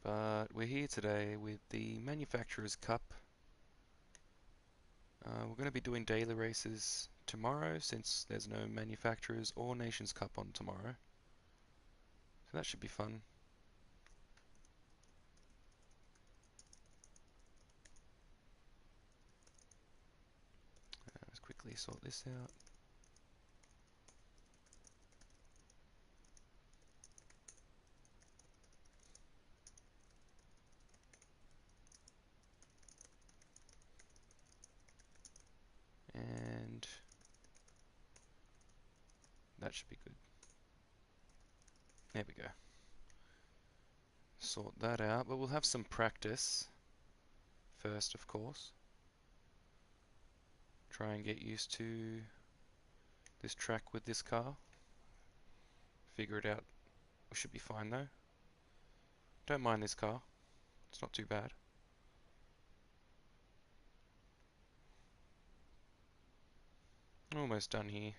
But we're here today with the Manufacturer's Cup. We're going to be doing daily races tomorrow since there's no Manufacturers or Nations Cup on tomorrow. So that should be fun. Let's quickly sort this out. And that should be good. There we go. Sort that out, but we'll have some practice first, of course. Try and get used to this track with this car. Figure it out. We should be fine though. Don't mind this car. It's not too bad. Almost done here.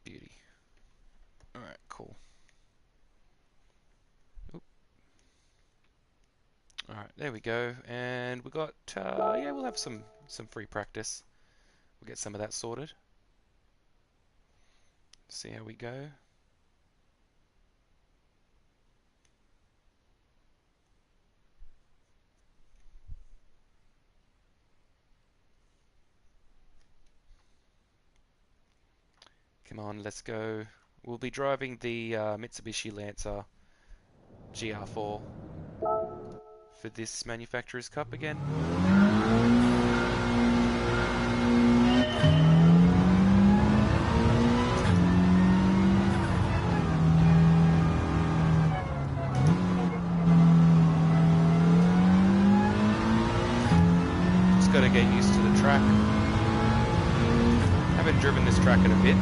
Beauty. Alright, cool. Alright, there we go. And we got, yeah, we'll have some free practice. We'll get some of that sorted. See how we go. Come on, let's go. We'll be driving the Mitsubishi Lancer Gr.4 for this Manufacturer's Cup again. Just got to get used to the track. Haven't driven this track in a bit.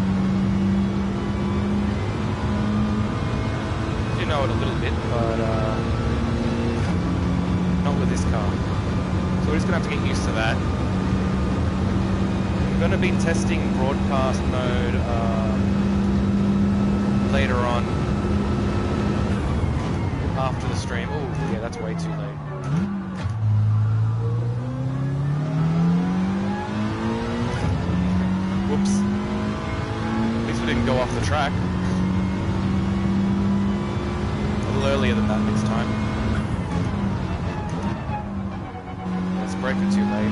Do know it a little bit, but not with this car. So we're just going to have to get used to that. I'm going to be testing broadcast mode later on after the stream. Oh, yeah, that's way too late. Whoops. At least we didn't go off the track. A little earlier than that next time. Let's brake it too late.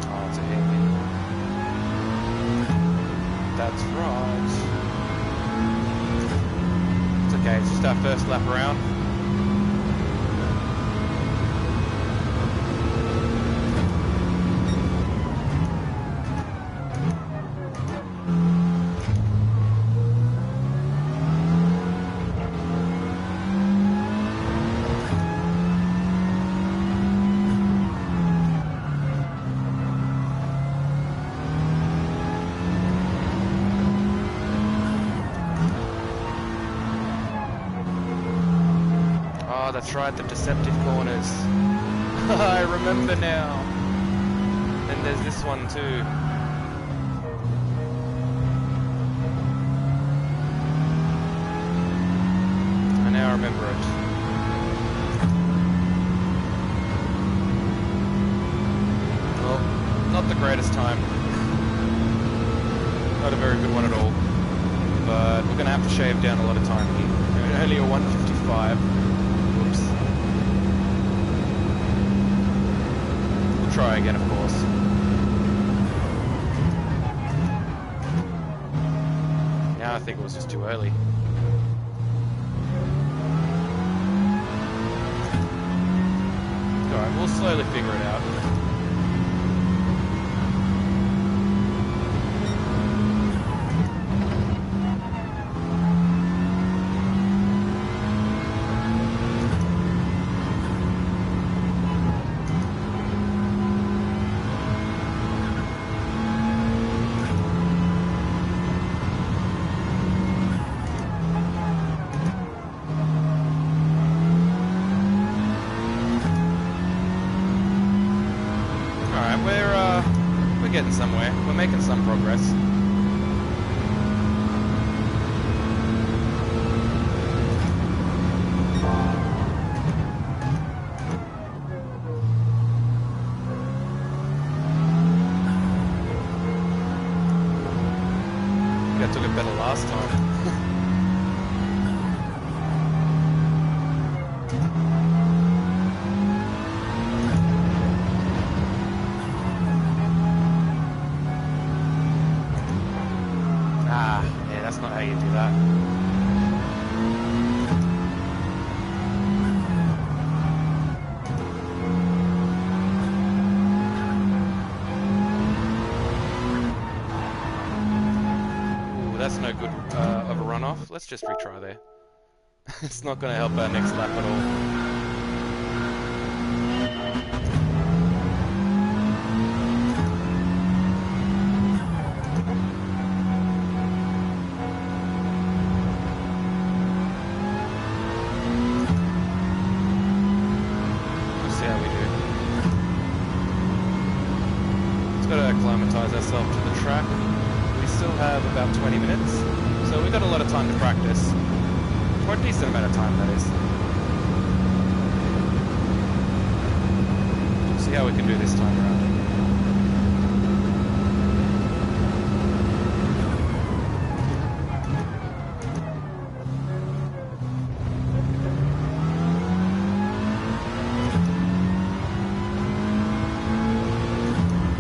Oh, it's a hairpin. That's right. It's okay, it's just our first lap around. Oh, that's right, the deceptive corners. I remember now. And there's this one too. I now remember it. Well, not the greatest time. Not a very good one at all. But we're going to have to shave down a lot of time here. Only a 155. Whoops. We'll try again, of course. Now I think it was just too early. Alright, we'll slowly figure it out. getting somewhere. We're making some progress. I took it better last time. Yeah, that's not how you do that. Ooh, that's no good of a runoff. Let's just retry there. It's not going to help our next lap at all. Acclimatise ourselves to the track. We still have about 20 minutes, so we've got a lot of time to practice. For a decent amount of time, that is. We'll see how we can do this time around.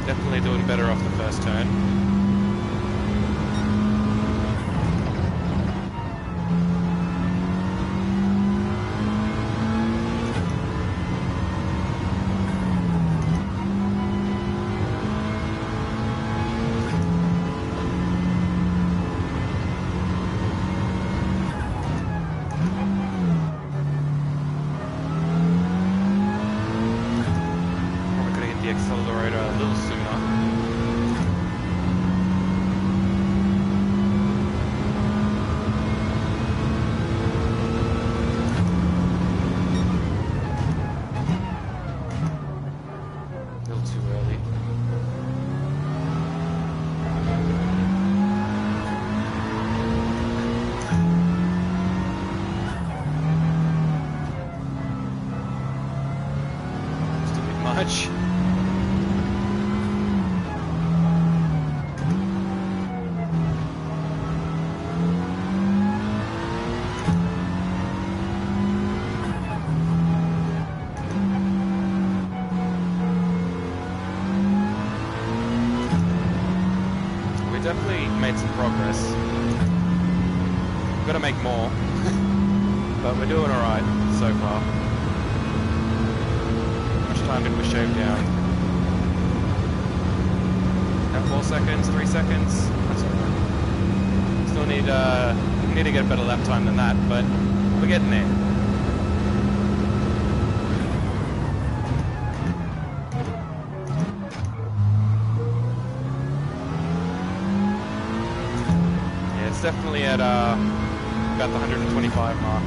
Definitely doing better off the first turn. Probably could have hit the accelerator a little sooner. Much. We definitely made some progress. We've got to make more, but we're doing alright so far. Time did we shave down? About 4 seconds, 3 seconds. That's alright. Still need to get a better lap time than that, but we're getting there. Yeah, it's definitely at about the 125 mark.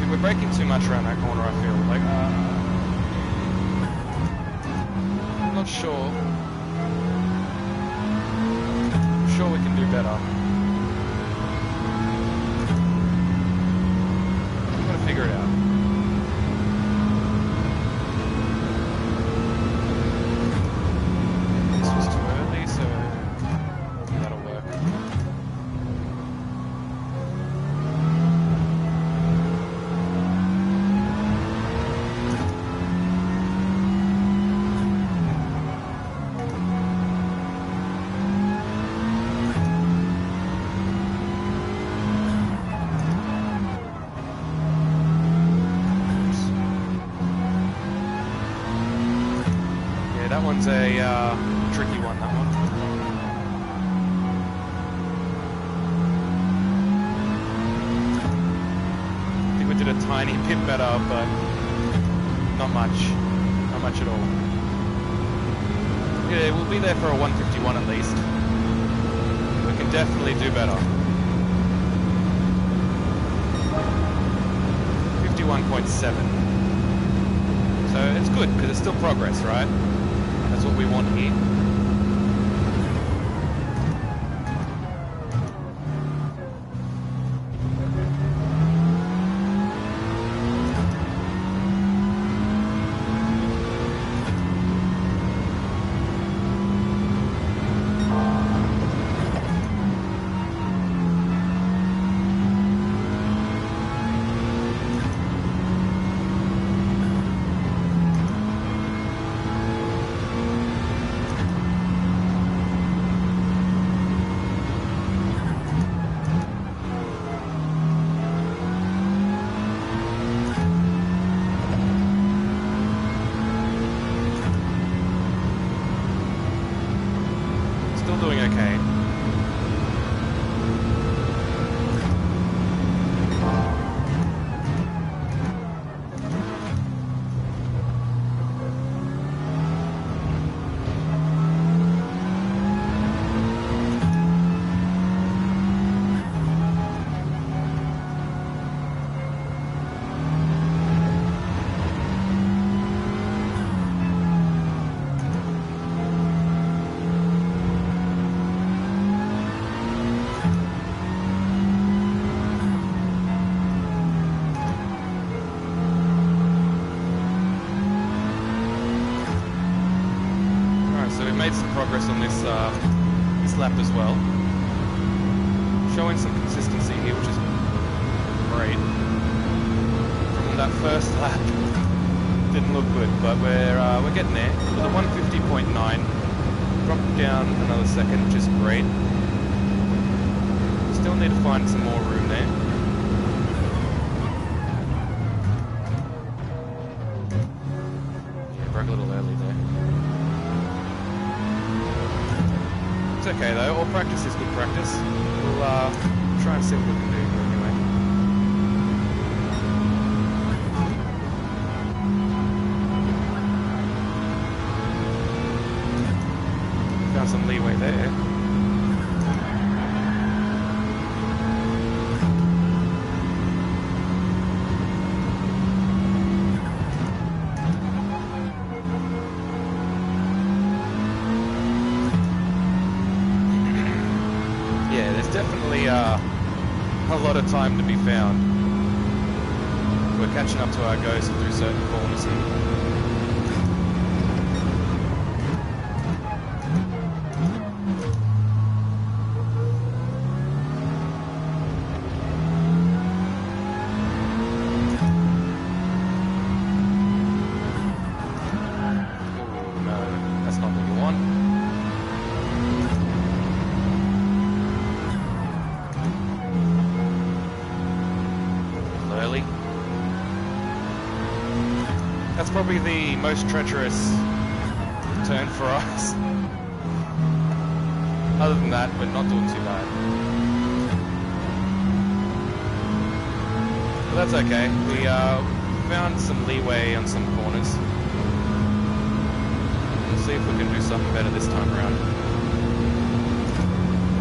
We're braking too much around that corner, I feel. Like, I'm not sure. I'm sure we can do better. We've got to figure it out. This was too early, so that'll work. That one's a tricky one, that one. I think we did a tiny bit better, but not much. Not much at all. Yeah, we'll be there for a 151 at least. We can definitely do better. 51.7. So it's good, because it's still progress, right? That's what we want here. Doing okay. Made some progress on this lap as well. Showing some consistency here, which is great. From that first lap, didn't look good, but we're getting there. With a 150.9, dropped down another second, which is great. Still need to find some more room there. Yeah, broke a little early there. It's okay though, all practice is good practice. We'll try and see what we can do here anyway. Found some leeway there. Definitely a lot of time to be found. We're catching up to our goes through certain corners here. Oh no, that's not what you want. That's probably the most treacherous turn for us. Other than that, we're not doing too bad. But that's okay. We found some leeway on some corners. We'll see if we can do something better this time around.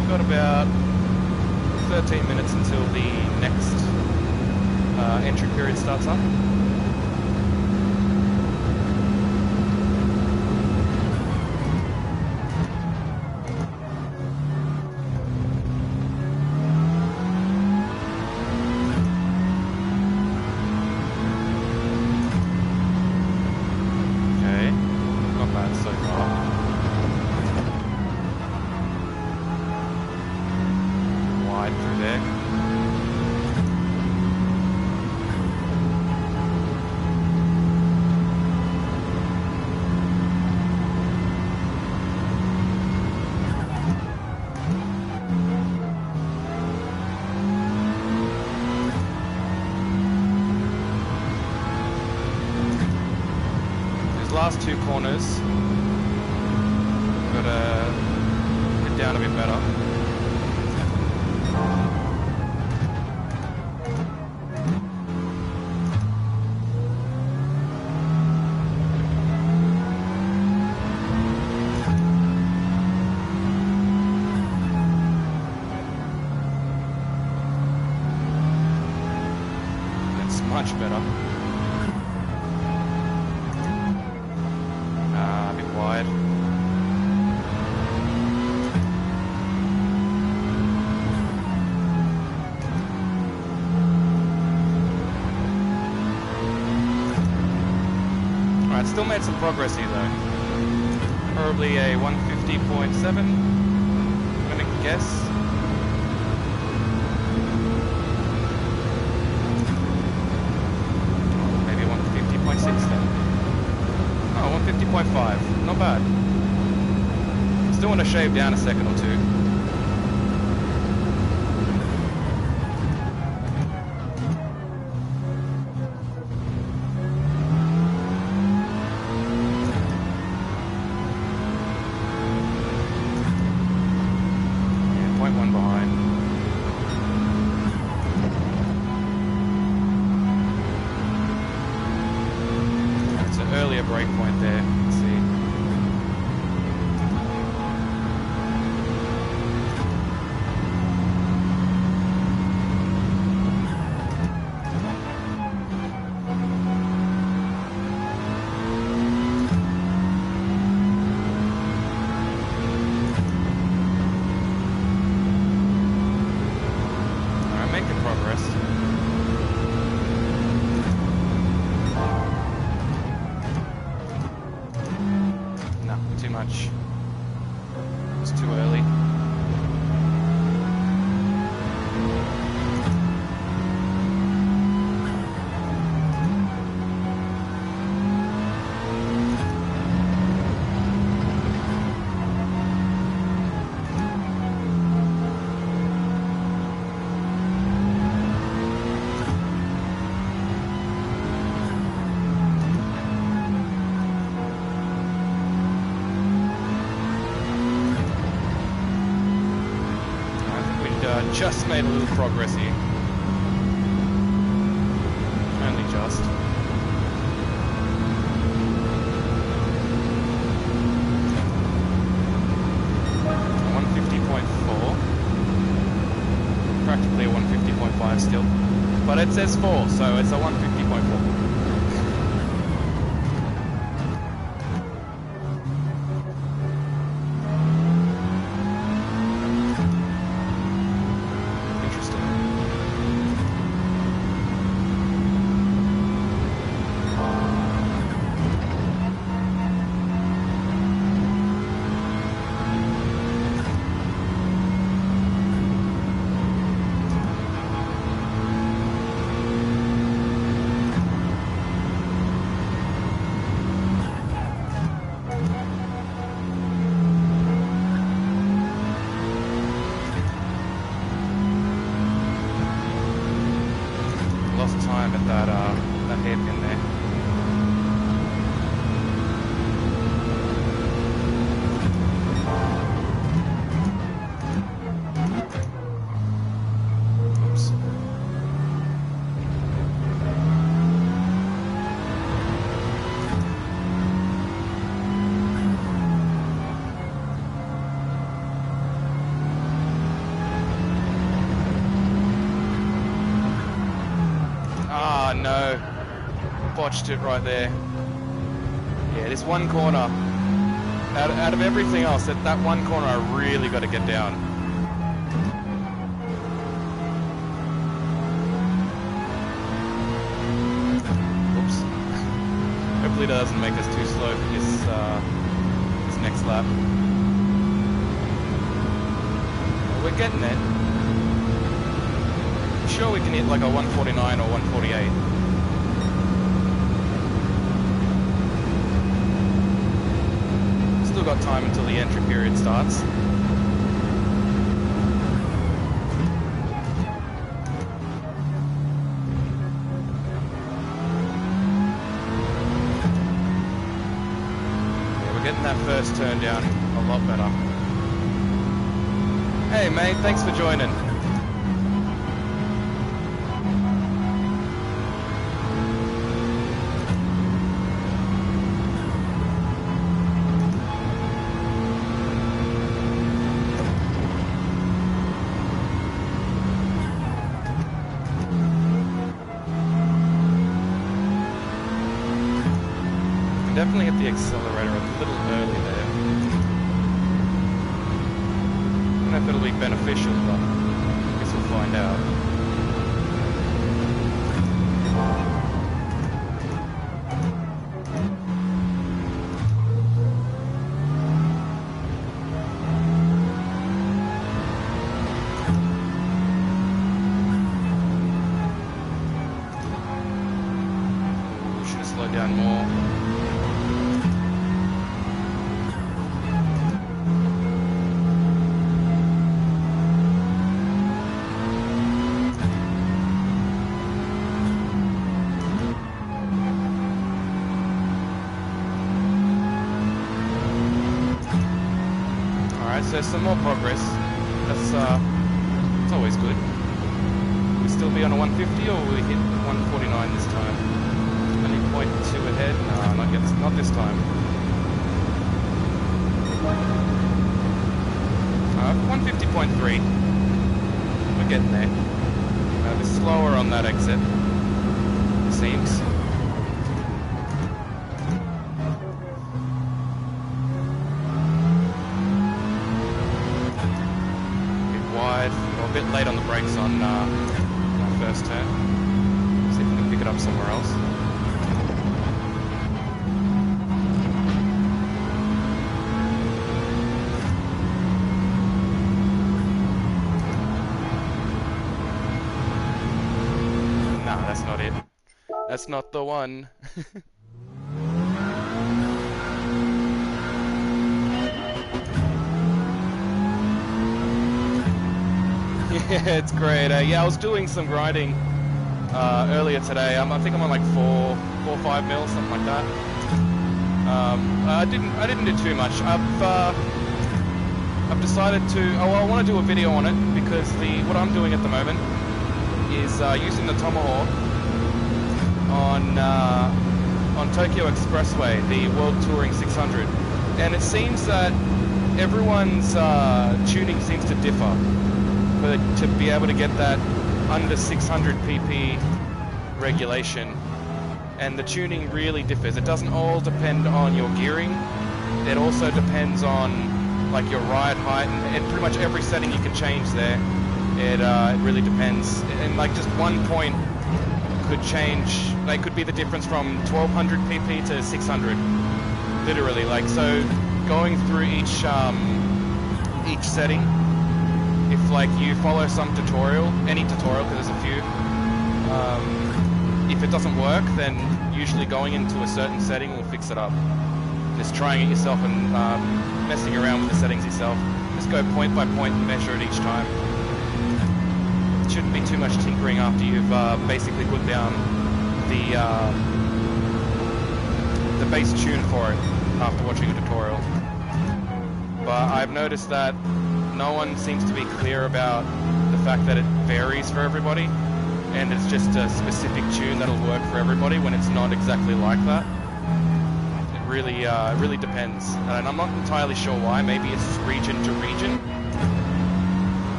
We've got about 13 minutes until the next entry period starts up. So far. Wide through there. These last two corners, gotta get down a bit better. much better. A bit wide. Alright, still made some progress here though. Probably a 150.7, I'm gonna guess. Maybe 150.6 then. Oh, 150.5, not bad. Still want to shave down a second or two. Breakpoint there, let's see. Alright, making progress. Too much. It's too early. Just made a little progress here. Only just. Practically a 150.5 still. But it says 4, so it's a 150.4. Time at that hairpin there. Oops. Ah, no. Botched it right there. Yeah, this one corner. Out of everything else, that one corner I really got to get down. Oops. Hopefully it doesn't make us too slow for this next lap. We're getting there. Sure we can hit like a 149 or 148. Still got time until the entry period starts. Yeah, we're getting that first turn down a lot better. Hey mate, thanks for joining. definitely hit the accelerator a little early there. I don't know if it'll be beneficial, but I guess we'll find out. Should have slowed down more. So some more progress. That's always good. Will we still be on a 150 or will we hit 149 this time? Only 0.2 ahead? No, not yet. Not this time. 150.3. We're getting there. A bit slower on that exit, it seems. A bit late on the brakes on my first turn. See if we can pick it up somewhere else. Nah, that's not it. That's not the one. Yeah, it's great. Yeah, I was doing some grinding earlier today. I think I'm on like 4 or 5 mil, something like that. I didn't do too much. I've decided to. Oh, well, I want to do a video on it because what I'm doing at the moment is using the Tomahawk on Tokyo Expressway, the World Touring 600, and it seems that everyone's tuning seems to differ. To be able to get that under 600 pp regulation, and the tuning really differs. It doesn't all depend on your gearing. It also depends on like your ride height and pretty much every setting you can change there. It really depends, and like just 1 point could change. Like could be the difference from 1200 pp to 600, literally. Like so, going through each setting. If like you follow some tutorial, any tutorial, because there's a few, if it doesn't work, then usually going into a certain setting will fix it up. Just trying it yourself and messing around with the settings yourself. Just go point by point and measure it each time. It shouldn't be too much tinkering after you've basically put down the base tune for it after watching a tutorial. But I've noticed that no one seems to be clear about the fact that it varies for everybody, and it's just a specific tune that'll work for everybody when it's not exactly like that. It really depends, and I'm not entirely sure why. Maybe it's just region to region,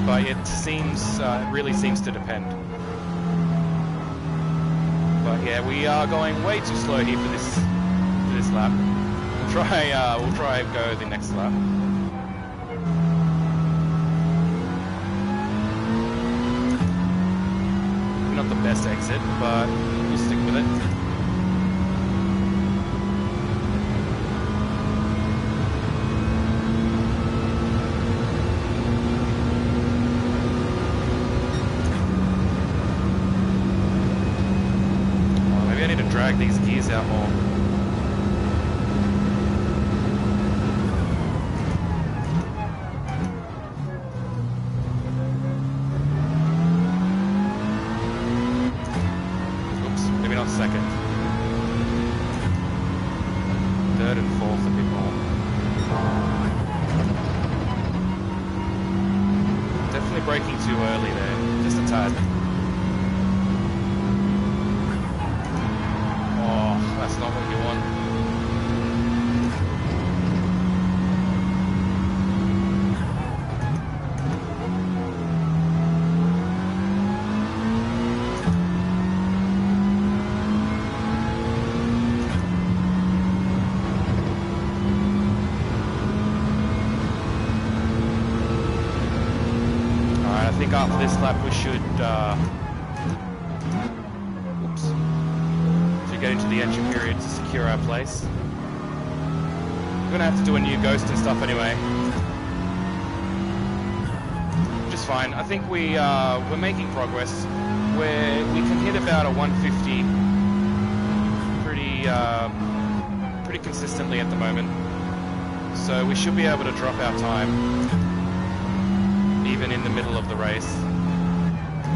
but it seems really seems to depend. But yeah, we are going way too slow here for this lap. We'll try and go the next lap. Not the best exit, but we'll stick with it. Oh, maybe I need to drag these gears out more. Second. Third and fourth a bit more. Definitely braking too early there, just a tad. Oh, that's not what you want. after this lap we should get into the entry period to secure our place. We're gonna have to do a new ghost and stuff anyway. Which is fine. I think we're making progress. We can hit about a 150 pretty consistently at the moment. So we should be able to drop our time even in the middle of the race.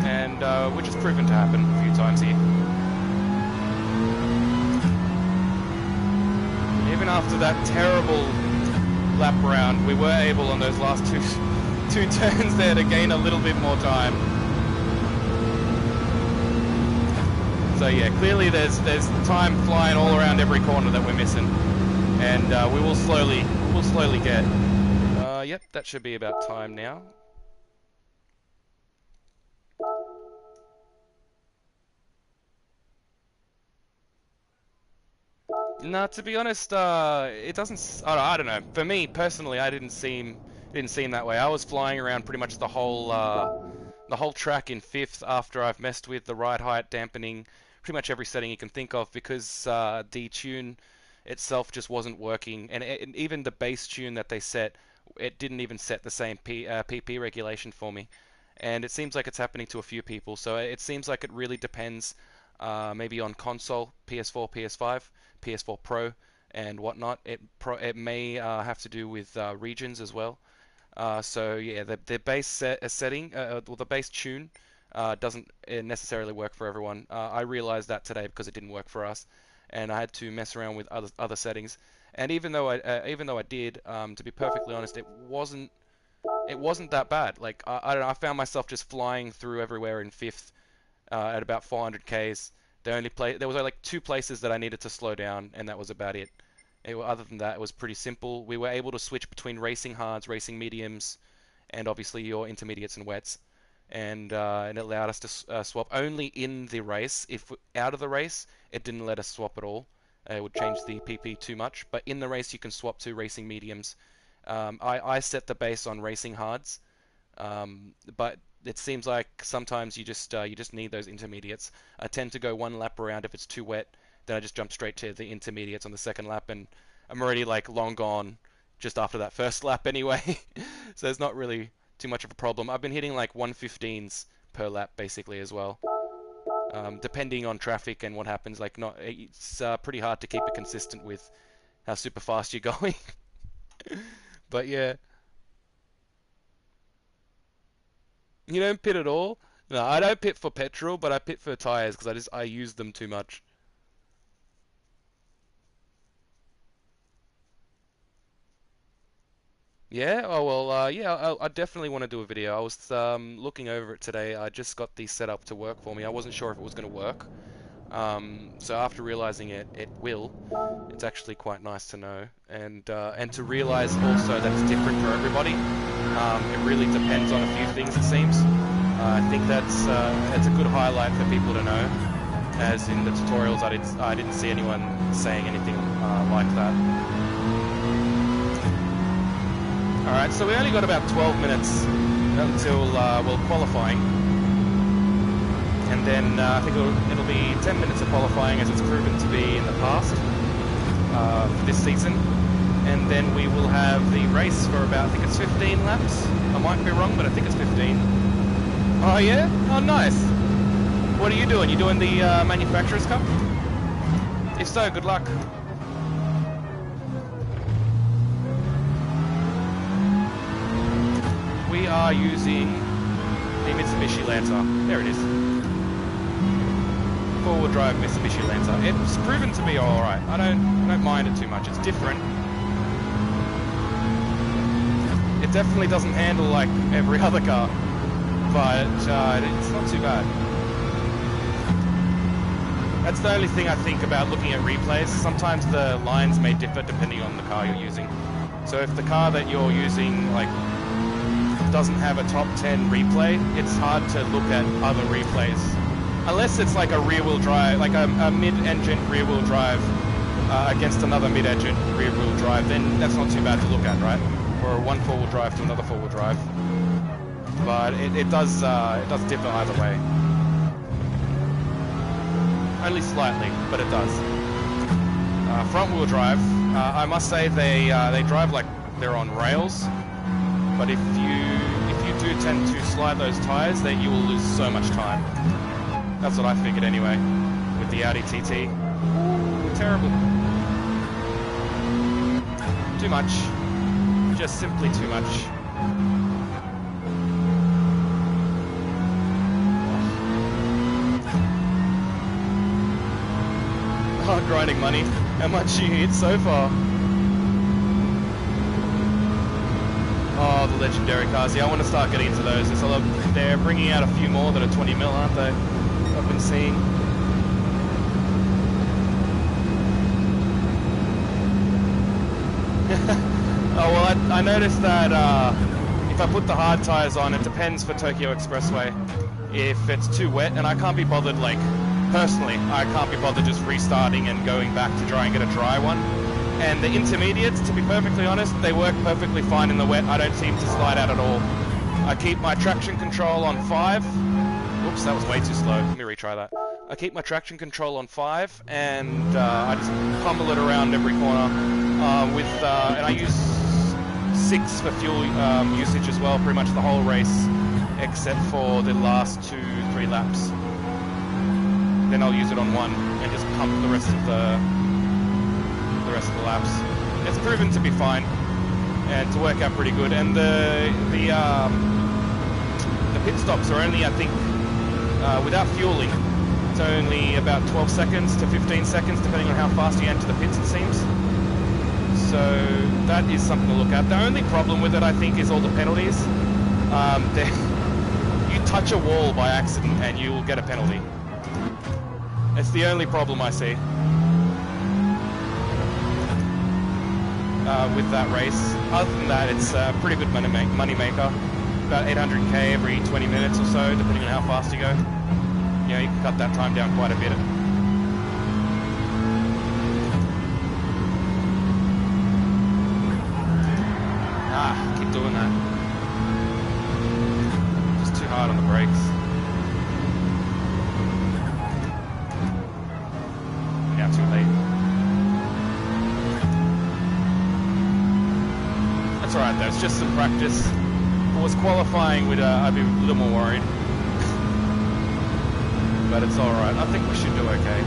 And which has proven to happen a few times here. Even after that terrible lap round, we were able on those last two turns there to gain a little bit more time. So yeah, clearly there's time flying all around every corner that we're missing, and we will slowly get. Yep, that should be about time now. No, to be honest, it doesn't. I don't know. For me personally, it didn't seem that way. I was flying around pretty much the whole track in fifth after I've messed with the ride height, dampening, pretty much every setting you can think of, because the tune itself just wasn't working, and even the base tune that they set, it didn't even set the same PP regulation for me, and it seems like it's happening to a few people. So it seems like it really depends, maybe on console, PS4, PS5. PS4 Pro and whatnot. It may have to do with regions as well. So yeah, the base setting, well, the base tune doesn't necessarily work for everyone. I realized that today because it didn't work for us, and I had to mess around with other settings. And even though I did, to be perfectly honest, it wasn't that bad. Like I don't know, I found myself just flying through everywhere in fifth at about 400 Ks. There was only like 2 places that I needed to slow down, and that was about it. Other than that, it was pretty simple. We were able to switch between racing hards, racing mediums, and obviously your intermediates and wets, and it allowed us to swap only in the race. If out of the race, it didn't let us swap at all. It would change the PP too much. But in the race, you can swap to racing mediums. I set the base on racing hards, but it seems like sometimes you just need those intermediates. I tend to go 1 lap around if it's too wet, then I just jump straight to the intermediates on the second lap, and I'm already like long gone just after that first lap anyway. So it's not really too much of a problem. I've been hitting like 115s per lap basically as well, depending on traffic and what happens. Like it's pretty hard to keep it consistent with how super fast you're going. But yeah. You don't pit at all? No, I don't pit for petrol, but I pit for tires because I use them too much. Yeah. Oh well. Yeah. I definitely want to do a video. I was looking over it today. I just got the setup to work for me. I wasn't sure if it was going to work. So after realizing it will. It's actually quite nice to know, and to realize also that it's different for everybody. It really depends on a few things, it seems. I think that's a good highlight for people to know, as in the tutorials I didn't see anyone saying anything like that. Alright, so we only got about 12 minutes until qualifying, and then I think it'll be 10 minutes of qualifying, as it's proven to be in the past for this season. And then we will have the race for about, I think it's 15 laps. I might be wrong, but I think it's 15. Oh yeah? Oh nice. What are you doing? You doing the Manufacturers Cup? If so, good luck. We are using the Mitsubishi Lancer. There it is. 4-wheel drive Mitsubishi Lancer. It's proven to be alright. I don't mind it too much. It's different. It definitely doesn't handle like every other car, but it's not too bad. That's the only thing I think about looking at replays. Sometimes the lines may differ depending on the car you're using. So if the car that you're using like doesn't have a top 10 replay, it's hard to look at other replays. Unless it's like a rear-wheel drive, like a mid-engine rear-wheel drive against another mid-engine rear-wheel drive, then that's not too bad to look at, right? Or one 4-wheel drive to another 4-wheel drive. but it does differ either way. Only slightly, but it does. Front wheel drive, I must say they drive like they're on rails, but if you do tend to slide those tires, then you will lose so much time. That's what I figured anyway, with the Audi TT. Ooh, terrible. Too much. Just simply too much. Oh, grinding money. How much you hit so far? Oh, the legendary cars. Yeah, I want to start getting into those. They're bringing out a few more that are 20 mil, aren't they? I've been seeing. Oh, well, I noticed that if I put the hard tires on, it depends for Tokyo Expressway. If it's too wet, and I can't be bothered, like, personally, I can't be bothered just restarting and going back to try and get a dry one. And the intermediates, to be perfectly honest, they work perfectly fine in the wet. I don't seem to slide out at all. I keep my traction control on 5. Oops, that was way too slow. Let me retry that. I keep my traction control on 5, and I just pummel it around every corner. And I use 6 for fuel usage as well, pretty much the whole race, except for the last 2-3 laps. Then I'll use it on 1 and just pump the rest of the laps. It's proven to be fine and to work out pretty good. And the pit stops are only, I think, without fueling, it's only about 12 seconds to 15 seconds, depending on how fast you enter the pits, it seems. So that is something to look at. The only problem with it, I think, is all the penalties. You touch a wall by accident and you will get a penalty. It's the only problem I see with that race. Other than that, it's a pretty good money maker. About 800k every 20 minutes or so, depending on how fast you go. You know, you can cut that time down quite a bit. Keep doing that. Just too hard on the brakes. Yeah, too late. That's alright though, it's just some practice. If it was qualifying, I'd be a little more worried. But it's alright, I think we should do okay.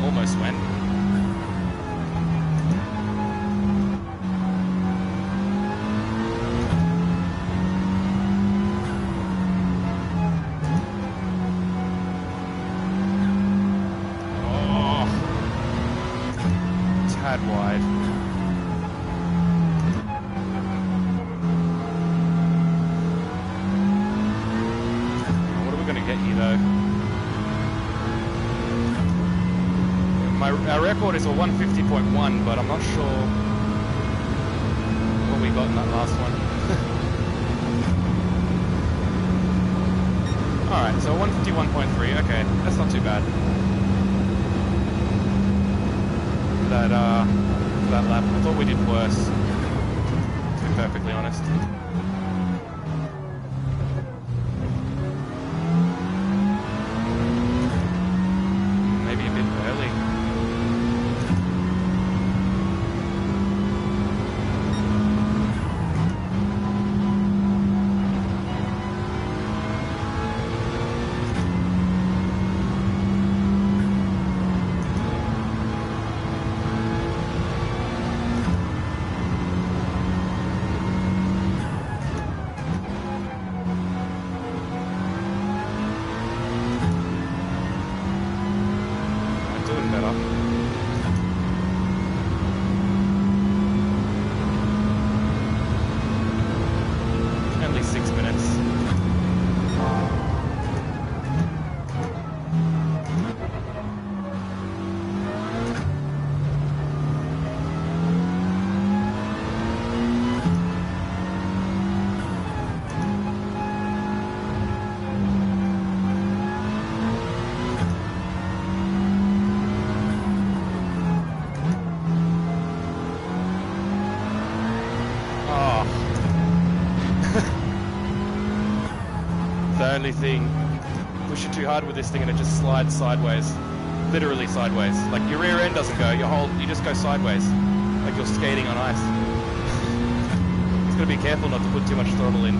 Almost went. Wide. What are we going to get here though? Our record is a 150.1, but I'm not sure what we got in that last one. Alright, so 151.3, okay, that's not too bad. That lap. I thought we did worse, to be perfectly honest. Maybe a bit early. only thing. Push it too hard with this thing and it just slides sideways. Literally sideways. Like your rear end doesn't go, you just go sideways. Like you're skating on ice. Just gotta be careful not to put too much throttle in.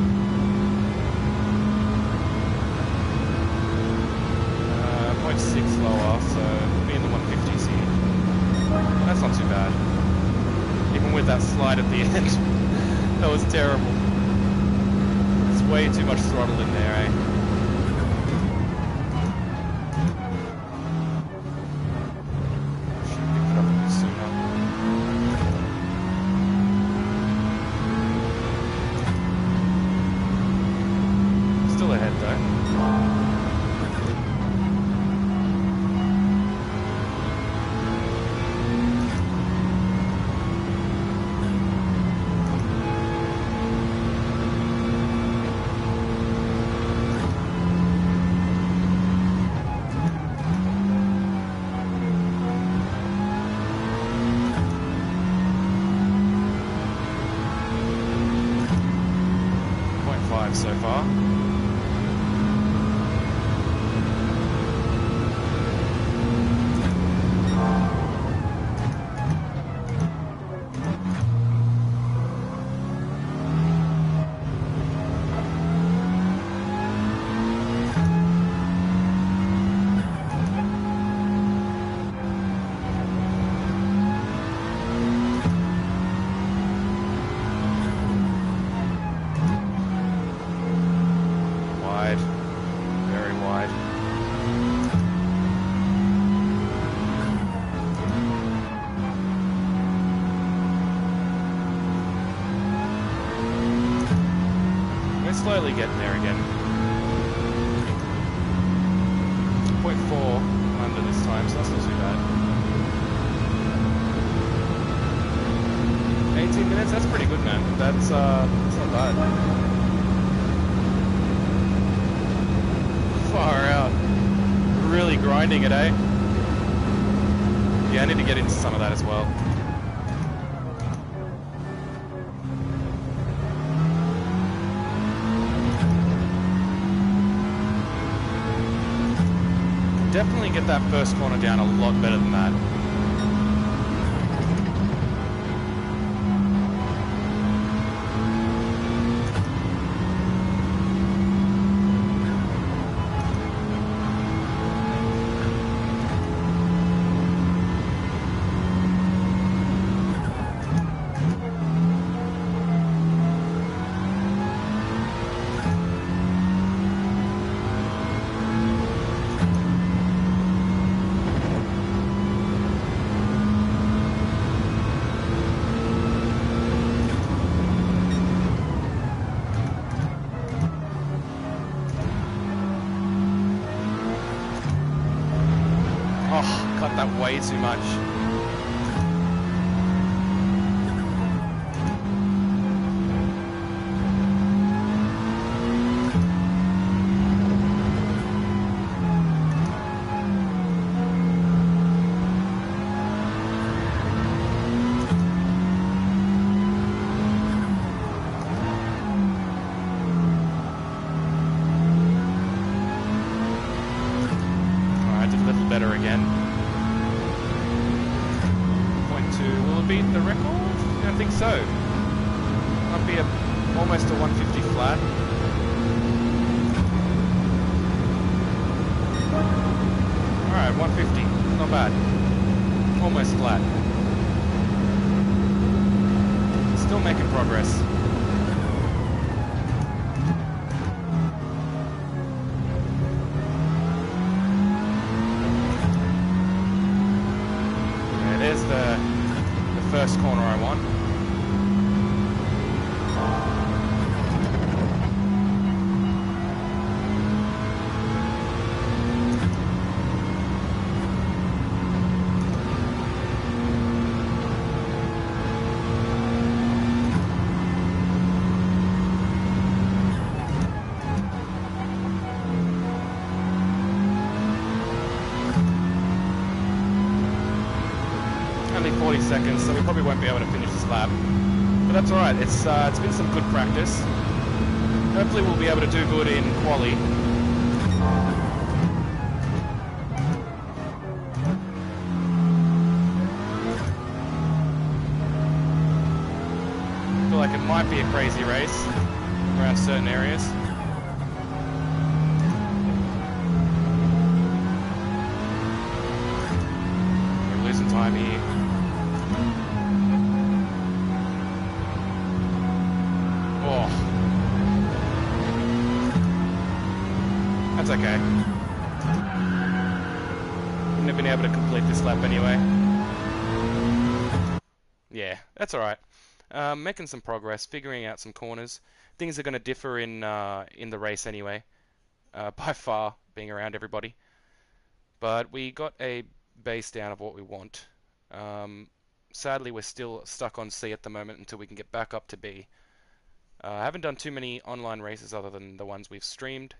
0.6 lower, so we'll be in the 150s here. That's not too bad. Even with that slide at the end. That was terrible. There's way too much throttle in there, eh? Should pick it up a bit sooner. Still ahead though. 0.5 so far. Slowly getting there again. 0.4 under this time, so that's not too bad. 18 minutes, that's pretty good, man. That's not bad. Far out. Really grinding it, eh? Yeah, I need to get into some of that as well. Definitely get that first corner down a lot better than that. Oh, cut that way too much. Better again. 0.2. Will it beat the record? I think so. Might be almost a 150 flat. Alright, 150. Not bad. Almost flat. Still making progress. There's the first corner I want. Only 40 seconds, so we probably won't be able to finish this lap. But that's alright, it's been some good practice. Hopefully we'll be able to do good in quali. I feel like it might be a crazy race around certain areas. We're losing time here. Oh. That's okay. Wouldn't have been able to complete this lap anyway. Yeah, that's alright. Making some progress, figuring out some corners. Things are going to differ in the race anyway, by far, being around everybody. But we got a base down of what we want. Sadly, we're still stuck on C at the moment until we can get back up to B. I haven't done too many online races other than the ones we've streamed,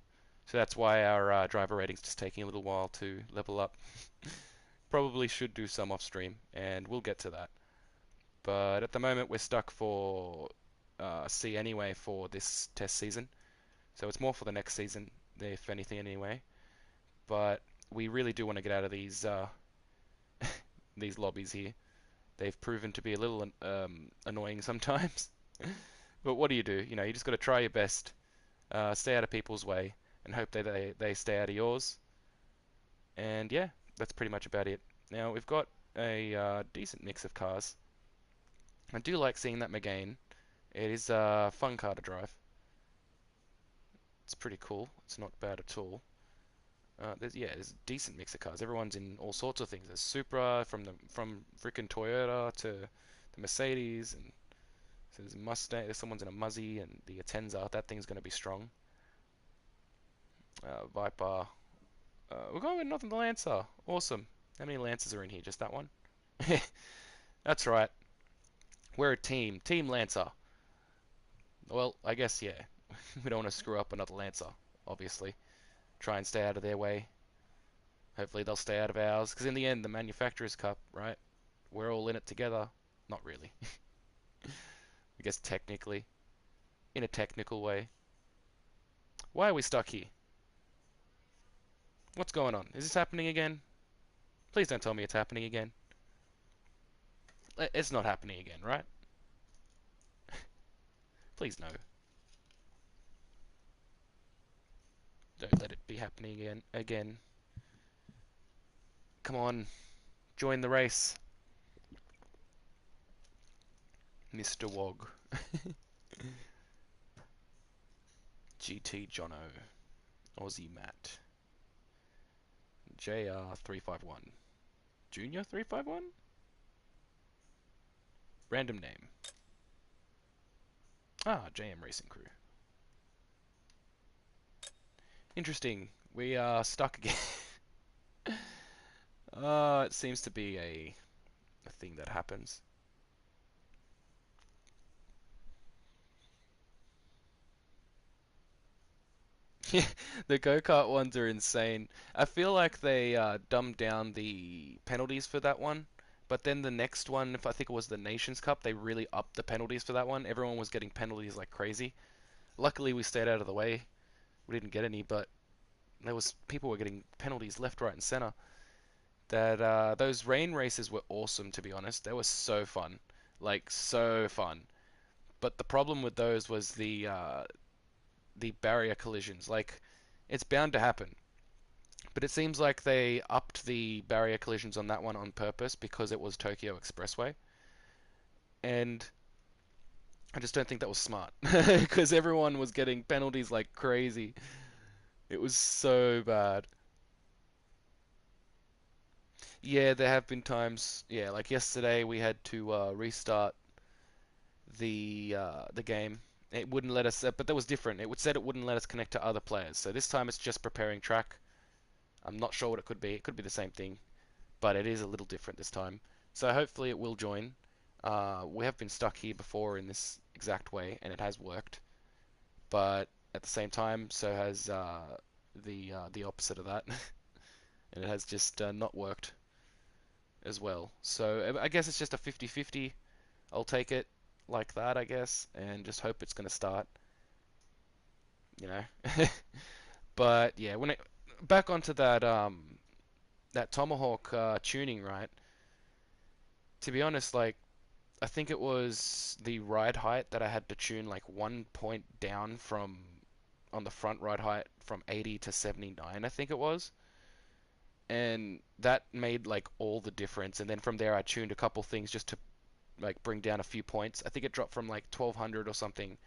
so that's why our driver rating's just taking a little while to level up. Probably should do some off stream, and we'll get to that. But at the moment, we're stuck for C anyway for this test season, so it's more for the next season, if anything, anyway. But we really do want to get out of these these lobbies here. They've proven to be a little annoying sometimes. But what do? You know, you just got to try your best, stay out of people's way, and hope they stay out of yours. And yeah, that's pretty much about it. Now we've got a decent mix of cars. I do like seeing that Megane. It is a fun car to drive. It's pretty cool. It's not bad at all. There's a decent mix of cars. Everyone's in all sorts of things. There's Supra from freaking Toyota to the Mercedes, and so there's a Mustang. There's someone's in a Muzzy, and the Atenza. That thing's going to be strong. Viper. We're going with Northern Lancer. Awesome. How many Lancers are in here? Just that one? That's right. We're a team. Team Lancer. Well, I guess, yeah. We don't want to screw up another Lancer, obviously. Try and stay out of their way. Hopefully they'll stay out of ours. Because in the end, the Manufacturers' Cup, right? We're all in it together. Not really. I guess technically. In a technical way. Why are we stuck here? What's going on? Is this happening again? Please don't tell me it's happening again. It's not happening again, right? Please no. Don't let it be happening again. Come on. Join the race. Mr. Wog. GT Jono. Aussie Matt. JR351. Junior 351? Random name. Ah, JM Racing Crew. Interesting. We are stuck again. It seems to be a thing that happens. Yeah, the go-kart ones are insane. I feel like they dumbed down the penalties for that one, but then the next one, if I think it was the Nations Cup, they really upped the penalties for that one. Everyone was getting penalties like crazy. Luckily, we stayed out of the way. We didn't get any, but people were getting penalties left, right, and center. Those rain races were awesome, to be honest. They were so fun, like so fun. But the problem with those was the barrier collisions. Like, it's bound to happen. But it seems like they upped the barrier collisions on that one on purpose because it was Tokyo Expressway. And I just don't think that was smart. Because everyone was getting penalties like crazy. It was so bad. Yeah, there have been times, yeah, like yesterday we had to restart the game. It wouldn't let us, but that was different. Said it wouldn't let us connect to other players. So this time it's just preparing track. I'm not sure what it could be. It could be the same thing, but it is a little different this time. So hopefully it will join. We have been stuck here before in this exact way, and it has worked. But at the same time, so has the opposite of that, and it has just not worked as well. So I guess it's just a 50-50. I'll take it like that, I guess, and just hope it's going to start, you know. But yeah, back onto that Tomahawk tuning, right? To be honest, like I think it was the ride height that I had to tune like 1 point down from on the front ride height from 80 to 79, I think it was. And that made like all the difference. And then from there, I tuned a couple things just to like bring down a few points. I think it dropped from like 1200 or something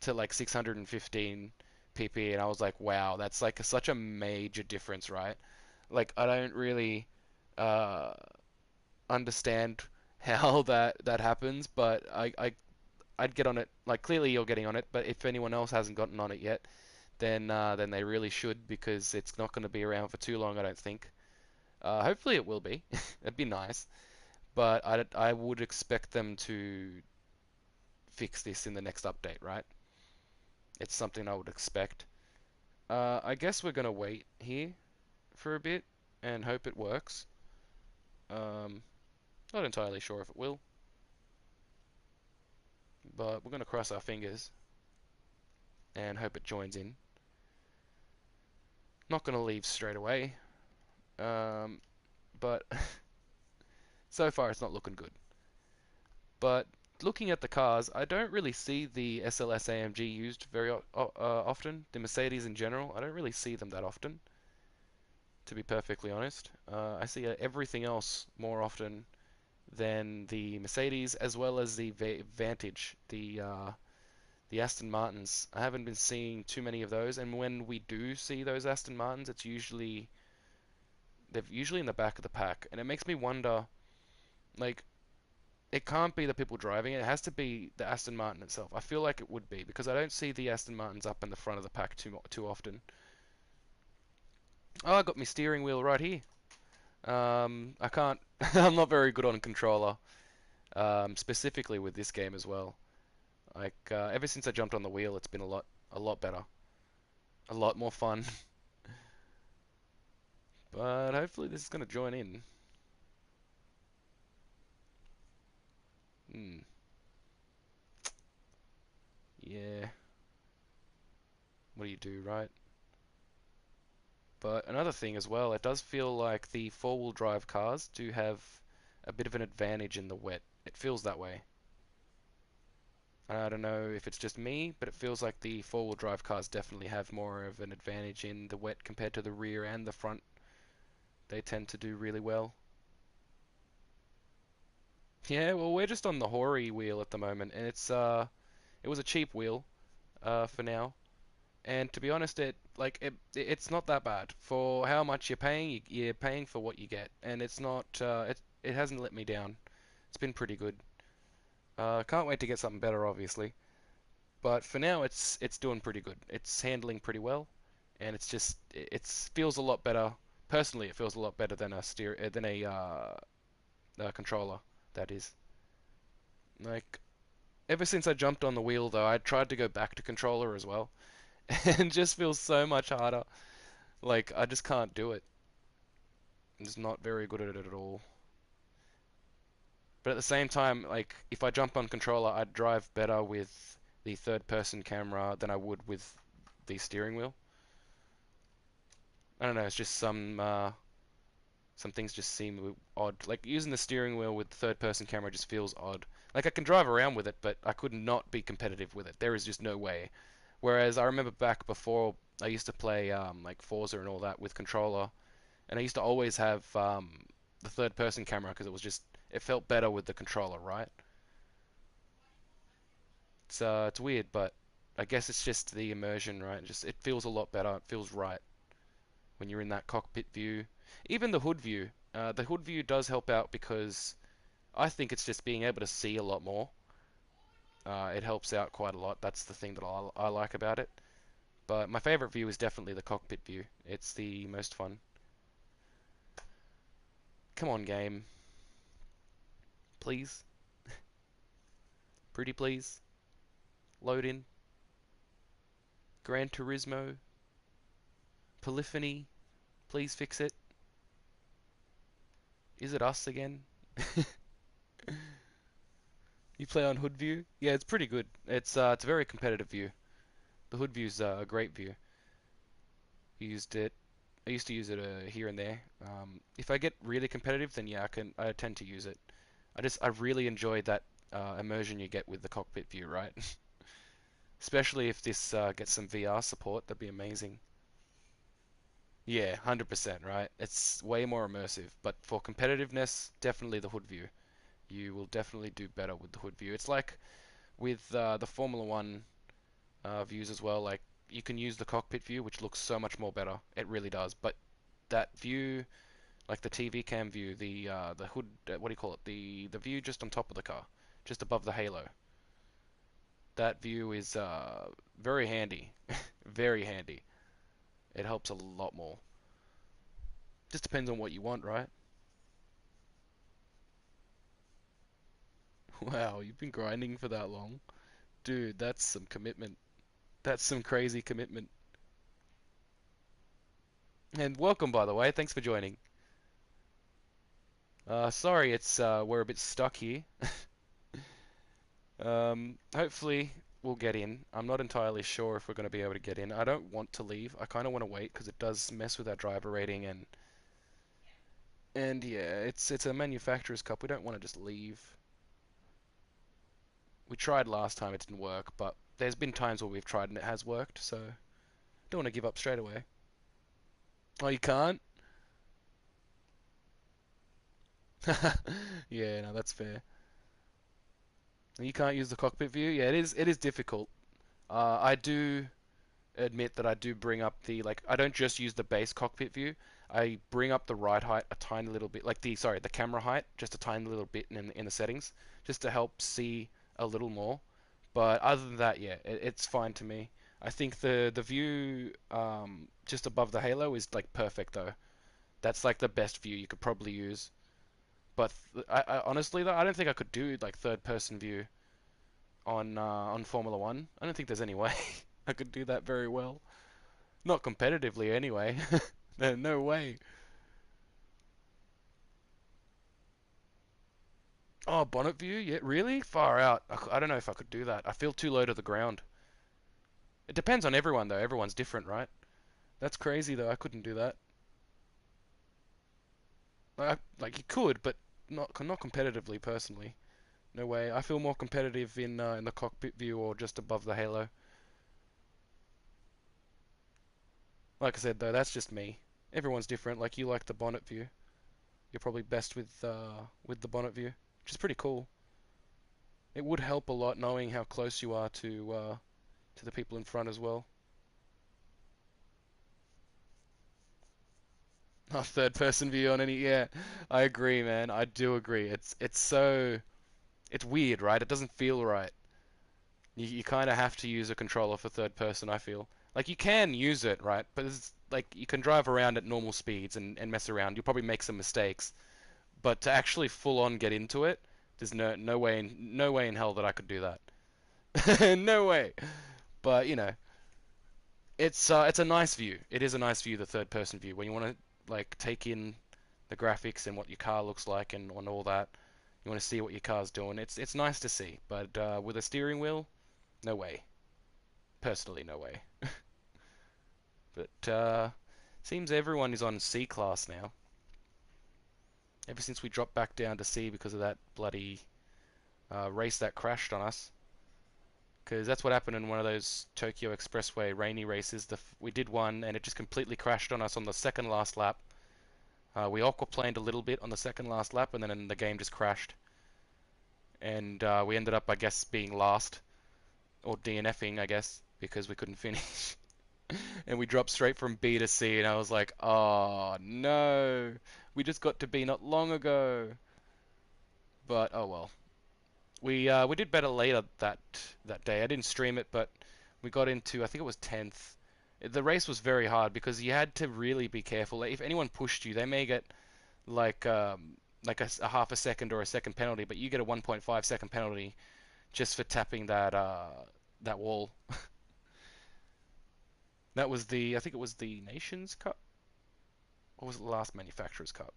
to like 615 pp, and I was like, wow, that's like such a major difference, right? Like I don't really uh, understand how that happens, but I'd get on it. Like clearly you're getting on it, but if anyone else hasn't gotten on it yet, then they really should, because it's not going to be around for too long, I don't think. Hopefully it will be. It'd be nice, but I would expect them to fix this in the next update, right? It's something I would expect. I guess we're gonna wait here for a bit and hope it works. Um, Not entirely sure if it will, but we're gonna cross our fingers and hope it joins in. Not gonna leave straight away, um, but so far it's not looking good. But looking at the cars, I don't really see the SLS AMG used very often. The Mercedes in general, I don't really see them that often, to be perfectly honest. I see everything else more often than the Mercedes, as well as the Vantage, the Aston Martins. I haven't been seeing too many of those, and when we do see those Aston Martins, they're usually in the back of the pack, and it makes me wonder, like, it can't be the people driving it. It has to be the Aston Martin itself. I feel like it would be, because I don't see the Aston Martins up in the front of the pack too often. Oh, I got my steering wheel right here. I can't. I'm not very good on controller, specifically with this game as well. Like ever since I jumped on the wheel, it's been a lot better, a lot more fun. But hopefully this is gonna join in. Hmm. Yeah. What do you do, right? But another thing as well, it does feel like the four-wheel drive cars do have a bit of an advantage in the wet. It feels that way. I don't know if it's just me, but it feels like the four-wheel drive cars definitely have more of an advantage in the wet compared to the rear and the front. They tend to do really well. Yeah, well, we're just on the Hori wheel at the moment, and it was a cheap wheel, for now. And to be honest, it's not that bad for how much you're paying. You're paying for what you get, and it's not. It hasn't let me down. It's been pretty good. Can't wait to get something better, obviously. But for now, it's doing pretty good. It's handling pretty well, and it feels a lot better. Personally, it feels a lot better than a controller. That is, like, ever since I jumped on the wheel, though, I tried to go back to controller as well, and just feels so much harder. Like I just can't do it. I'm just not very good at it at all. But at the same time, like if I jump on controller, I'd drive better with the third-person camera than I would with the steering wheel. I don't know. It's just some things just seem odd. Like using the steering wheel with the third-person camera just feels odd. Like I can drive around with it, but I could not be competitive with it. There is just no way. Whereas I remember back before I used to play like Forza and all that with controller, and I used to always have the third-person camera because it felt better with the controller, right? It's weird, but I guess it's just the immersion, right? It feels a lot better. It feels right when you're in that cockpit view. Even the hood view. The hood view does help out because I think it's just being able to see a lot more. It helps out quite a lot. That's the thing that I like about it. But my favorite view is definitely the cockpit view. It's the most fun. Come on, game. Please. Pretty please. Load in. Gran Turismo. Polyphony. Please fix it. Is it us again? You play on hood view? Yeah, it's pretty good. It's a very competitive view. The hood view's a great view. Used it. I used to use it here and there. If I get really competitive, then yeah, I tend to use it. I really enjoy that immersion you get with the cockpit view, right? Especially if this gets some VR support, that'd be amazing. Yeah, 100%, right? It's way more immersive, but for competitiveness, definitely the hood view. You will definitely do better with the hood view. It's like with the Formula One views as well. Like you can use the cockpit view, which looks so much more better. It really does. But that view, like the TV cam view, the hood, what do you call it? The view just on top of the car, just above the halo. That view is very handy, very handy. It helps a lot more. Just depends on what you want, right? Wow, you've been grinding for that long, dude. That's some commitment. That's some crazy commitment. And welcome, by the way. Thanks for joining. Sorry, it's we're a bit stuck here. Hopefully we'll get in. I'm not entirely sure if we're going to be able to get in. I don't want to leave. I kind of want to wait because it does mess with our driver rating and yeah, it's a manufacturer's cup. We don't want to just leave. We tried last time, it didn't work, but there's been times where we've tried and it has worked, so don't want to give up straight away. Oh, you can't? Yeah, no, that's fair. You can't use the cockpit view? Yeah, it is difficult. I do admit that I do bring up the like I don't just use the base cockpit view. I bring up the ride height a tiny little bit, like the camera height just a tiny little bit in the settings, just to help see a little more. But other than that, yeah, it's fine to me. I think the view just above the halo is like perfect though. That's like the best view you could probably use. But I honestly though, I don't think I could do like third person view on Formula One. I don't think there's any way I could do that very well. Not competitively, anyway. No way. Oh, bonnet view? Yeah, really? Far out. I don't know if I could do that. I feel too low to the ground. It depends on everyone, though. Everyone's different, right? That's crazy, though. I couldn't do that. Like you could, but not competitively, personally. No way. I feel more competitive in the cockpit view or just above the halo. Like I said, though, that's just me. Everyone's different. Like you like the bonnet view. You're probably best with the bonnet view, which is pretty cool. It would help a lot knowing how close you are to the people in front as well. A third person view on any, yeah, I agree, man. I do agree. It's weird, right? It doesn't feel right. You kind of have to use a controller for third person, I feel. Like you can use it, right? But it's like you can drive around at normal speeds and mess around. You'll probably make some mistakes, but to actually full on get into it, there's no way in hell that I could do that. No way. But you know, it's a nice view. It is a nice view, the third person view, when you want to like take in the graphics and what your car looks like and all that. You want to see what your car's doing. It's nice to see, but with a steering wheel, no way. Personally, no way. But seems everyone is on C class now. Ever since we dropped back down to C because of that bloody race that crashed on us. Because that's what happened in one of those Tokyo Expressway rainy races. We did one and it just completely crashed on us on the second last lap. We aquaplaned a little bit on the second last lap and then the game just crashed. And we ended up, I guess, being last. Or DNFing, I guess, because we couldn't finish. And we dropped straight from B to C and I was like, oh no. We just got to B not long ago. But oh well. We did better later that day. I didn't stream it, but we got into I think it was 10th. The race was very hard because you had to really be careful. If anyone pushed you, they may get like a half a second or a second penalty, but you get a 1.5 second penalty just for tapping that wall. That was the I think it was the Nations Cup or was it the last Manufacturers Cup?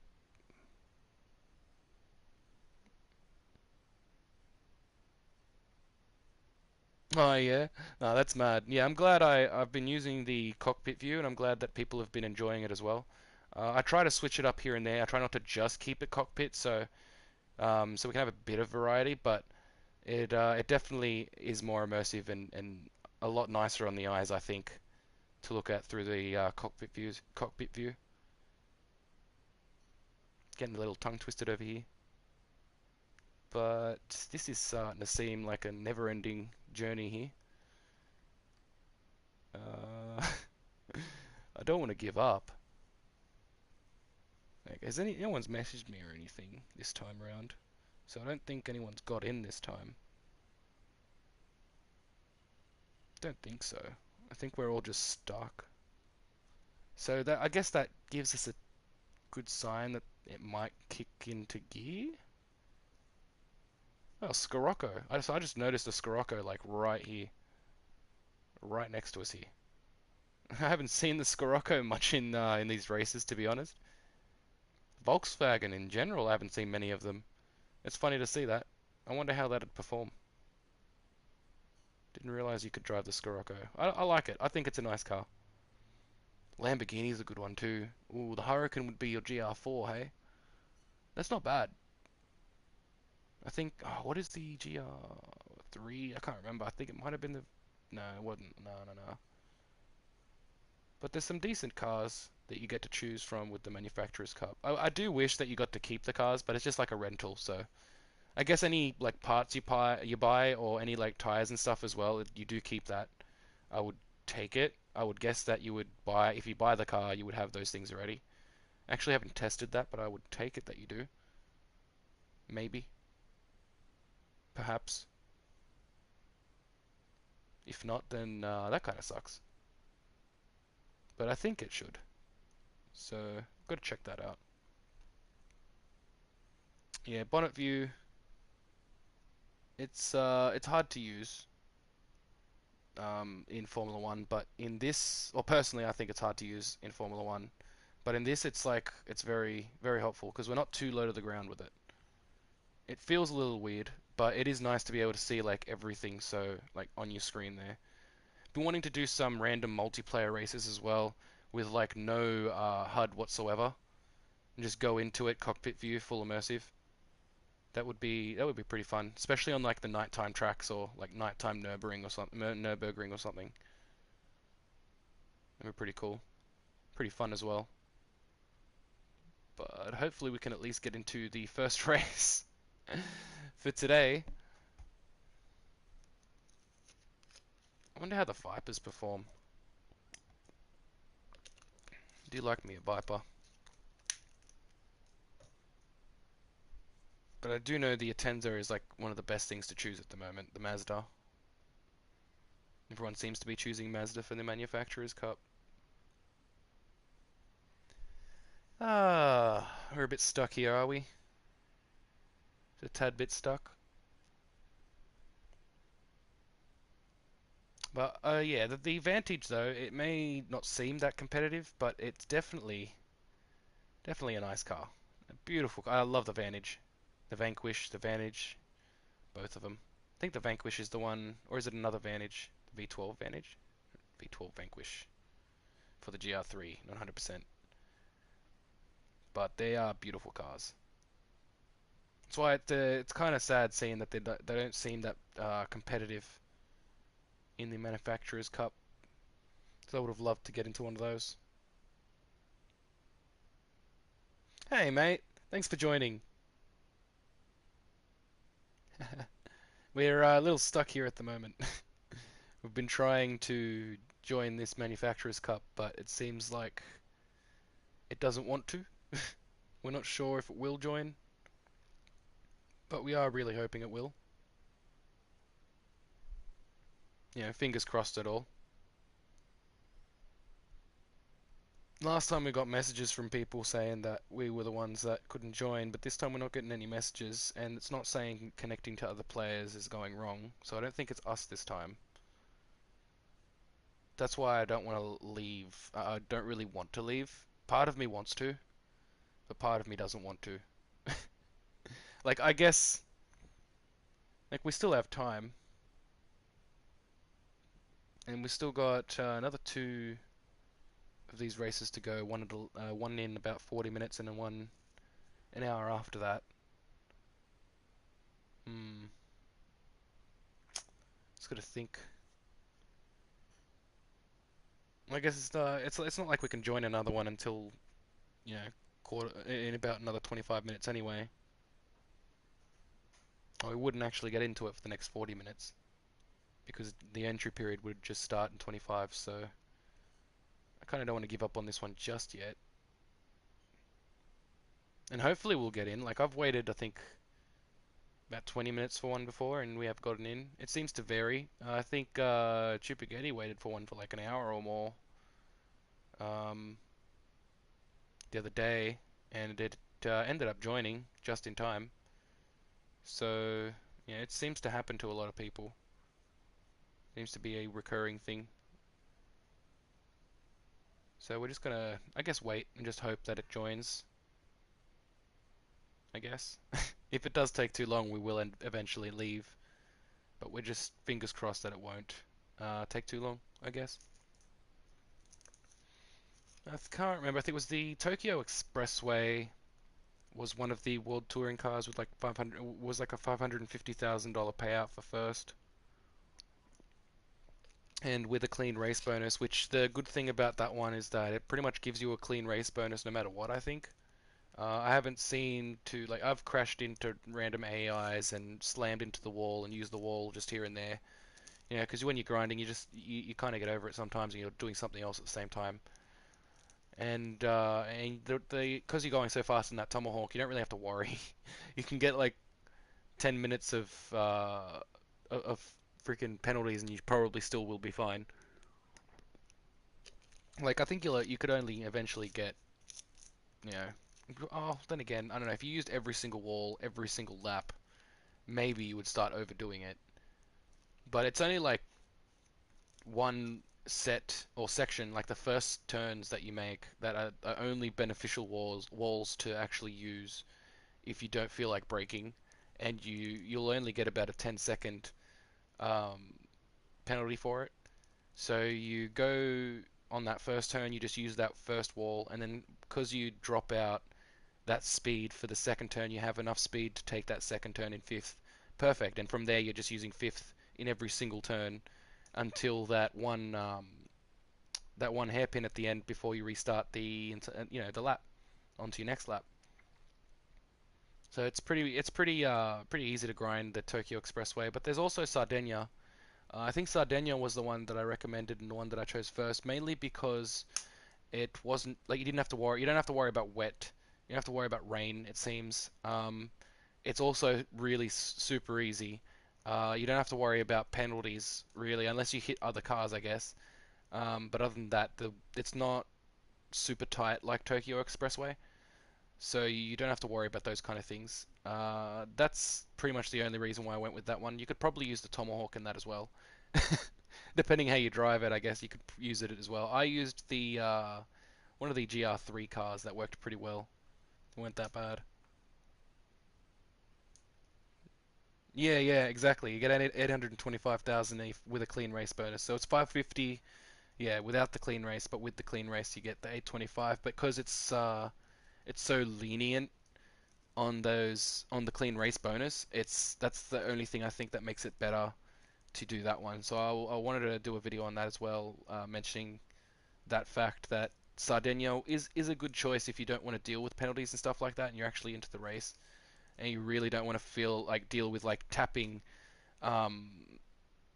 Oh yeah, no, that's mad. Yeah, I'm glad I've been using the cockpit view, and I'm glad that people have been enjoying it as well. I try to switch it up here and there. I try not to just keep it cockpit, so we can have a bit of variety, but it definitely is more immersive and a lot nicer on the eyes, I think, to look at through the cockpit view. Getting a little tongue twisted over here, but this is starting to seem like a never-ending journey here. Uh, I don't want to give up. Like, has no one's messaged me or anything this time around? So I don't think anyone's got in this time. Don't think so. I think we're all just stuck. So that I guess that gives us a good sign that it might kick into gear. Oh, Scirocco. I just noticed a Scirocco like right here, right next to us here. I haven't seen the Scirocco much in these races, to be honest. Volkswagen in general, I haven't seen many of them. It's funny to see that. I wonder how that'd perform. Didn't realize you could drive the Scirocco. I like it. I think it's a nice car. Lamborghini's a good one too. Ooh, the Hurricane would be your GR4, hey? That's not bad. I think. Oh, what is the GR3? I can't remember. I think it might have been the. No, it wasn't. No, no, no. But there's some decent cars that you get to choose from with the manufacturer's cup. I do wish that you got to keep the cars, but it's just like a rental. So I guess any like parts you buy or any like tires and stuff as well, you do keep that. I would take it. I would guess that you would buy if you buy the car, you would have those things already. Actually, I haven't tested that, but I would take it that you do. Maybe, perhaps. If not, then that kind of sucks. But I think it should. So, got to check that out. Yeah, bonnet view. It's hard to use in Formula One, but in this, or personally, I think it's hard to use in Formula One. But in this, it's very very helpful because we're not too low to the ground with it. It feels a little weird, but it is nice to be able to see like everything so like on your screen there. Been wanting to do some random multiplayer races as well with like no HUD whatsoever and just go into it cockpit view full immersive. That would be pretty fun, especially on like the nighttime tracks or like nighttime Nürburgring or something. That'd be pretty cool, pretty fun as well. But hopefully we can at least get into the first race for today. I wonder how the Vipers perform. I do like me a Viper, but I do know the Atenza is like one of the best things to choose at the moment. The Mazda. Everyone seems to be choosing Mazda for the manufacturer's cup. We're a bit stuck here, are we? Just a tad bit stuck. But yeah, the Vantage though, it may not seem that competitive, but it's definitely a nice car. A beautiful car. I love the Vantage. The Vanquish, the Vantage, both of them. I think the Vanquish is the one, or is it another Vantage? The V12 Vantage? V12 Vanquish for the GR3, not 100%. But they are beautiful cars. That's why it's kind of sad seeing that they don't seem that competitive in the Manufacturers Cup. So I would have loved to get into one of those. Hey mate, thanks for joining. We're a little stuck here at the moment. We've been trying to join this Manufacturers Cup, but it seems like it doesn't want to. We're not sure if it will join, but we are really hoping it will. Fingers crossed at all. Last time we got messages from people saying that we were the ones that couldn't join, but this time we're not getting any messages, and it's not saying connecting to other players is going wrong, so I don't think it's us this time. That's why I don't want to leave. I don't really want to leave. Part of me wants to, but part of me doesn't want to. Like, I guess, like, we still have time. And we've still got another 2 of these races to go. One in about 40 minutes, and then one an hour after that. Just gotta think. I guess it's not like we can join another one until, you know, in about another 25 minutes anyway. We wouldn't actually get into it for the next 40 minutes because the entry period would just start in 25. So I kind of don't want to give up on this one just yet. And hopefully we'll get in. Like, I've waited, I think, about 20 minutes for one before, and we have gotten in. It seems to vary. I think Chupagetti waited for one for like an hour or more um, the other day, and it ended up joining just in time. So, yeah, it seems to happen to a lot of people. Seems to be a recurring thing. So we're just gonna, I guess, wait and just hope that it joins. I guess. If it does take too long, we will eventually leave. But we're just fingers crossed that it won't take too long, I guess. I can't remember. I think it was the Tokyo Expressway was one of the World Touring cars with like 500 was like a $550,000 payout for first, and with a clean race bonus. Which the good thing about that one is that it pretty much gives you a clean race bonus no matter what. I think. I haven't seen I've crashed into random AIs and slammed into the wall and used the wall just here and there. You know, because when you're grinding, you kind of get over it sometimes, and you're doing something else at the same time. And because you're going so fast in that tomahawk, you don't really have to worry. You can get like 10 minutes of freaking penalties, and you probably still will be fine. Like, I think you could only eventually get, you know, oh, then again, I don't know, if you used every single wall every single lap, maybe you would start overdoing it. But it's only like one set or section, like the first turns that you make, that are only beneficial walls to actually use if you don't feel like braking, and you'll only get about a 10-second um, penalty for it. So you go on that first turn, you just use that first wall, and then because you drop out that speed for the second turn, you have enough speed to take that second turn in fifth. Perfect. And from there, you're just using fifth in every single turn until that one hairpin at the end before you restart the lap onto your next lap. So it's pretty easy to grind the Tokyo Expressway. But there's also Sardinia. I think Sardinia was the one that I recommended and the one that I chose first, mainly because it wasn't like you didn't have to worry. You don't have to worry about wet. You don't have to worry about rain. It seems. It's also really super easy. You don't have to worry about penalties really, unless you hit other cars, I guess. But other than that, it's not super tight like Tokyo Expressway, so you don't have to worry about those kind of things. That's pretty much the only reason why I went with that one. You could probably use the Tomahawk in that as well. Depending how you drive it, I guess you could use it as well. I used the one of the Gr.3 cars that worked pretty well. It weren't that bad. Yeah, yeah, exactly. You get 825,000 with a clean race bonus. So it's 550, yeah, without the clean race, but with the clean race you get the 825. But because it's so lenient on the clean race bonus, that's the only thing I think that makes it better to do that one. So I wanted to do a video on that as well, mentioning that fact that Sardinia is a good choice if you don't want to deal with penalties and stuff like that, and you're actually into the race, and you really don't want to deal with like tapping um,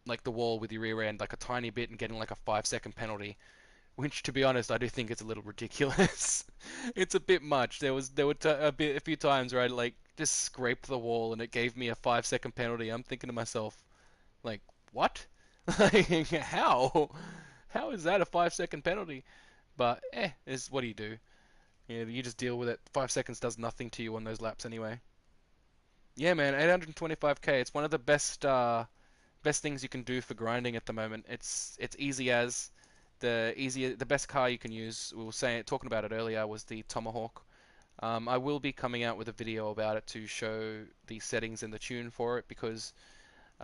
like the wall with your rear end like a tiny bit and getting like a 5 second penalty. Which, to be honest, I do think it's a little ridiculous. It's a bit much. There were a few times where I like just scraped the wall and it gave me a 5 second penalty. I'm thinking to myself, like, what? Like, how? How is that a 5 second penalty? But is what do you do? You just deal with it. 5 seconds does nothing to you on those laps anyway. Yeah, man, 825k. It's one of the best things you can do for grinding at the moment. It's easy as the best car you can use. We were talking about it earlier was the Tomahawk. I will be coming out with a video about it to show the settings and the tune for it because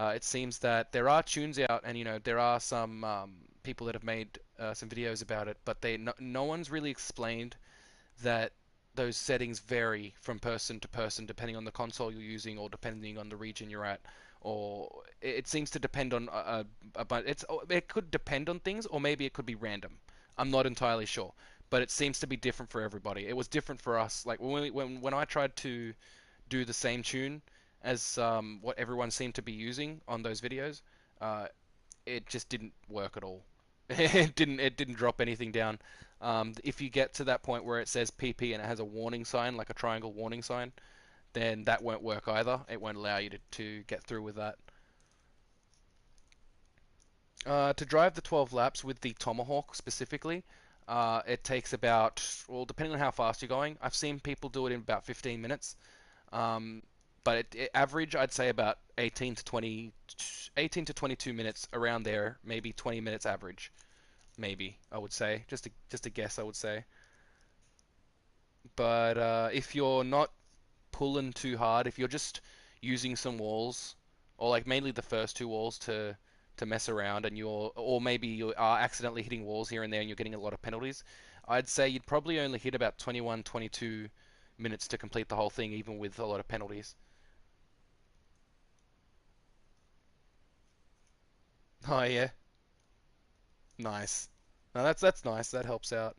It seems that there are tunes out, and there are some people that have made some videos about it, but no one's really explained that those settings vary from person to person depending on the console you're using or depending on the region you're at. Or it seems to depend on but it could depend on things, or maybe it could be random. I'm not entirely sure, but it seems to be different for everybody. It was different for us. Like when I tried to do the same tune as what everyone seemed to be using on those videos, uh, it just didn't work at all. It didn't drop anything down. If you get to that point where it says PP and it has a warning sign, like a triangle warning sign, then that won't work either. It won't allow you to get through with that. To drive the 12 laps with the Tomahawk specifically, it takes about, well, depending on how fast you're going, I've seen people do it in about 15 minutes. Um, but average, I'd say about 18 to 22 minutes around there, maybe 20 minutes average, maybe I would say, just a guess, I would say. But if you're not pulling too hard, if you're just using some walls, or like mainly the first two walls to mess around, and or maybe you are accidentally hitting walls here and there, and you're getting a lot of penalties, I'd say you'd probably only hit about 21, 22 minutes to complete the whole thing, even with a lot of penalties. Oh yeah, nice. No, that's nice. That helps out.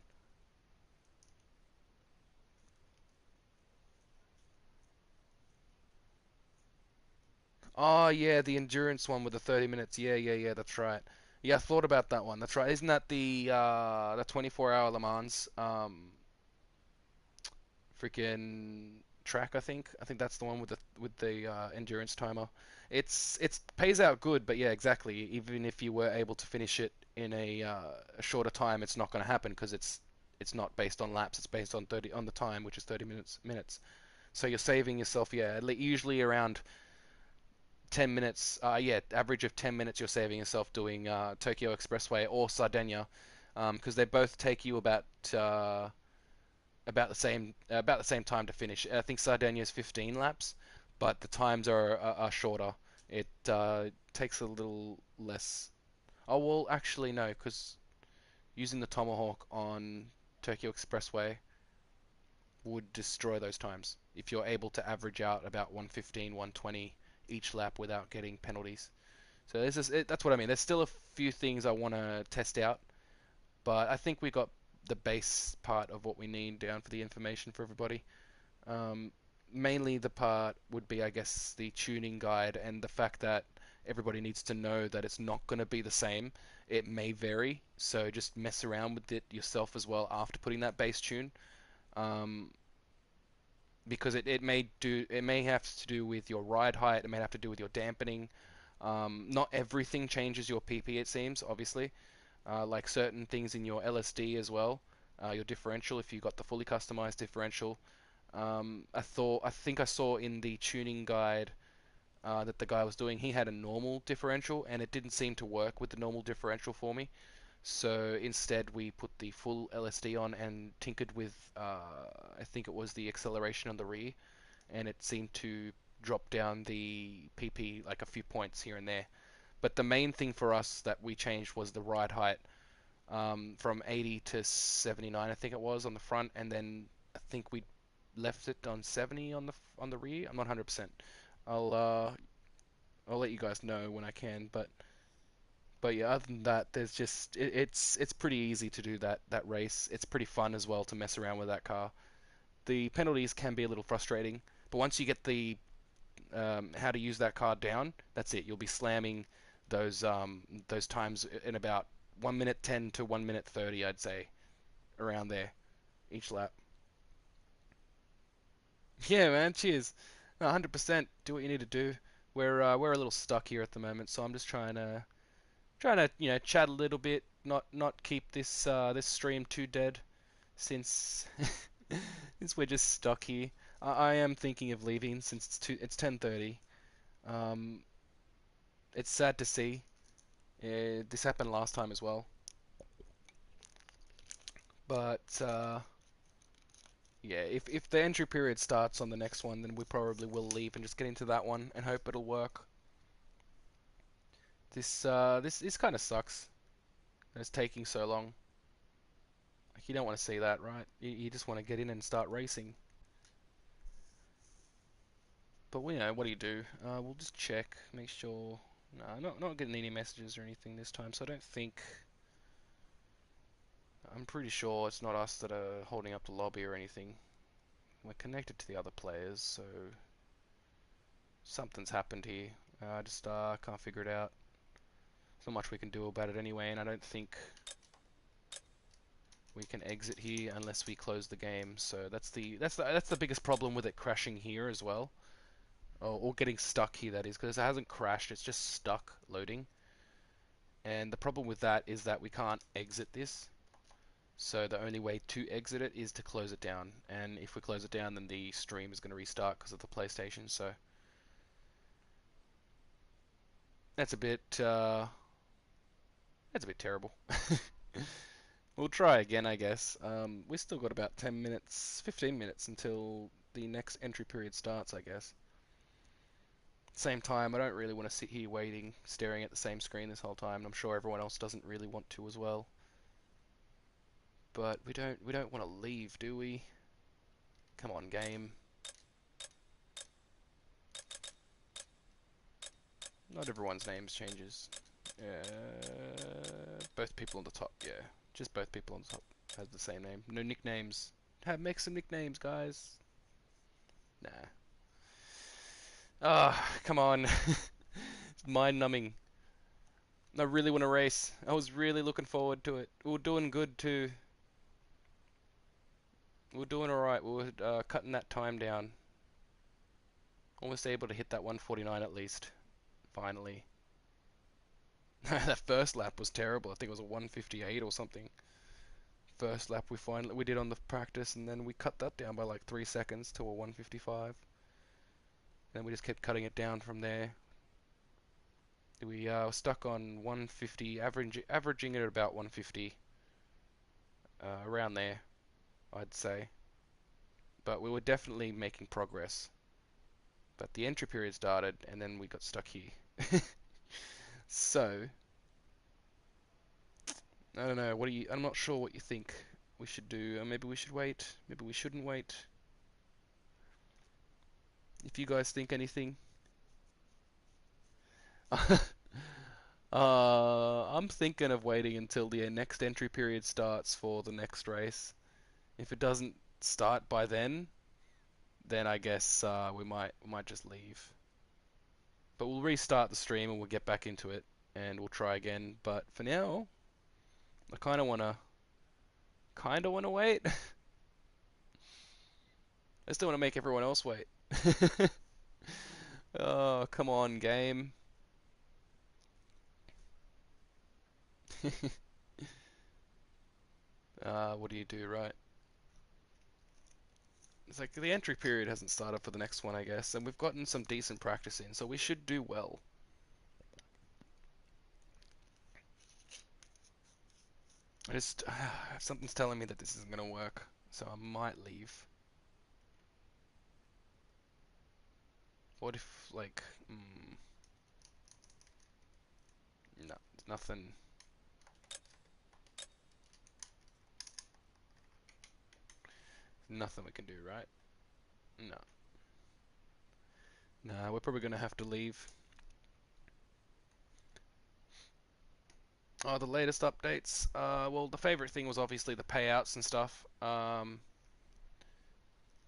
Oh yeah, the endurance one with the 30 minutes. Yeah, yeah, yeah. That's right. Yeah, I thought about that one. That's right. Isn't that the 24-hour Le Mans freaking track? I think that's the one with the endurance timer. It's pays out good, but yeah, exactly. Even if you were able to finish it in a shorter time, it's not going to happen because it's not based on laps. It's based on 30 on the time, which is 30 minutes. So you're saving yourself, yeah, usually around 10 minutes. Yeah, average of 10 minutes you're saving yourself doing Tokyo Expressway or Sardinia, because they both take you about the same time to finish. I think Sardinia is 15 laps, but the times are shorter. It takes a little less. Oh well, actually no, because using the Tomahawk on Tokyo Expressway would destroy those times if you're able to average out about 115, 120 each lap without getting penalties. So that's what I mean. There's still a few things I want to test out, but I think we got the base part of what we need down for the information for everybody. Um, Mainly the part would be, I guess, the tuning guide and the fact that everybody needs to know that it's not going to be the same. It may vary, so just mess around with it yourself as well after putting that base tune. Um, because it may have to do with your ride height, it may have to do with your dampening. Not everything changes your PP, it seems, obviously. Like certain things in your LSD as well, your differential, if you got the fully customized differential. I think I saw in the tuning guide that the guy was doing, he had a normal differential, and it didn't seem to work with the normal differential for me. So instead, we put the full LSD on and tinkered with, I think it was the acceleration on the rear, and it seemed to drop down the PP like a few points here and there. But the main thing for us that we changed was the ride height, from 80 to 79, I think it was on the front, and then I think we left it on 70 on the rear. I'm not 100%. I'll uh, I'll let you guys know when I can, but yeah, other than that, there's just it's pretty easy to do that race. It's pretty fun as well to mess around with that car. The penalties can be a little frustrating, but once you get the how to use that car down, that's it. You'll be slamming those times in about 1 minute 10 to 1 minute 30, I'd say, around there each lap. Yeah, man. Cheers. 100%. Do what you need to do. We're a little stuck here at the moment, so I'm just trying to chat a little bit, not keep this stream too dead, since since we're just stuck here. I am thinking of leaving since it's 10:30. Um, it's sad to see. This happened last time as well, but yeah, if the entry period starts on the next one, then we probably will leave and just get into that one and hope it'll work. This kind of sucks. It's taking so long. Like, you don't want to see that, right? You just want to get in and start racing. But we know what do you do? We'll just check, make sure. No, not getting any messages or anything this time. So I don't think. I'm pretty sure it's not us that are holding up the lobby or anything. We're connected to the other players, so something's happened here. I just can't figure it out. There's not much we can do about it anyway, and I don't think we can exit here unless we close the game. So that's the biggest problem with it crashing here as well, or getting stuck here. That is because it hasn't crashed; it's just stuck loading. And the problem with that is that we can't exit this. So the only way to exit it is to close it down. And if we close it down, then the stream is going to restart because of the PlayStation. So that's a bit terrible. We'll try again, I guess. We still got about 10 minutes, 15 minutes until the next entry period starts, I guess. Same time, I don't really want to sit here waiting, staring at the same screen this whole time. And I'm sure everyone else doesn't really want to as well. But we don't want to leave, do we? Come on, game. Not everyone's names changes. Both people on the top, yeah. Just both people on the top has the same name. No nicknames. Make some nicknames, guys. Nah. Ah, come on. It's mind-numbing. I really want to race. I was really looking forward to it. We were doing good too. We were doing alright. We were cutting that time down. Almost able to hit that 149 at least. Finally. That first lap was terrible. I think it was a 158 or something. First lap we did on the practice, and then we cut that down by like 3 seconds to a 155. Then we just kept cutting it down from there. We were stuck on 150, averaging it at about 150, around there, I'd say. But we were definitely making progress. But the entry period started, and then we got stuck here. So, I don't know. I'm not sure what you think we should do. Maybe we should wait. Maybe we shouldn't wait. If you guys think anything. I'm thinking of waiting until the next entry period starts for the next race. If it doesn't start by then I guess we might just leave. But we'll restart the stream and we'll get back into it and we'll try again. But for now, I kind of wanna wait. I still want to make everyone else wait. Oh, come on, game. What do you do, right? It's like the entry period hasn't started for the next one, I guess, and we've gotten some decent practice in, so we should do well. I just something's telling me that this isn't gonna work, so I might leave. What if, like, no, nothing. Nothing we can do, right? No. Nah, we're probably gonna have to leave. Oh, the latest updates. Well, the favorite thing was obviously the payouts and stuff. Other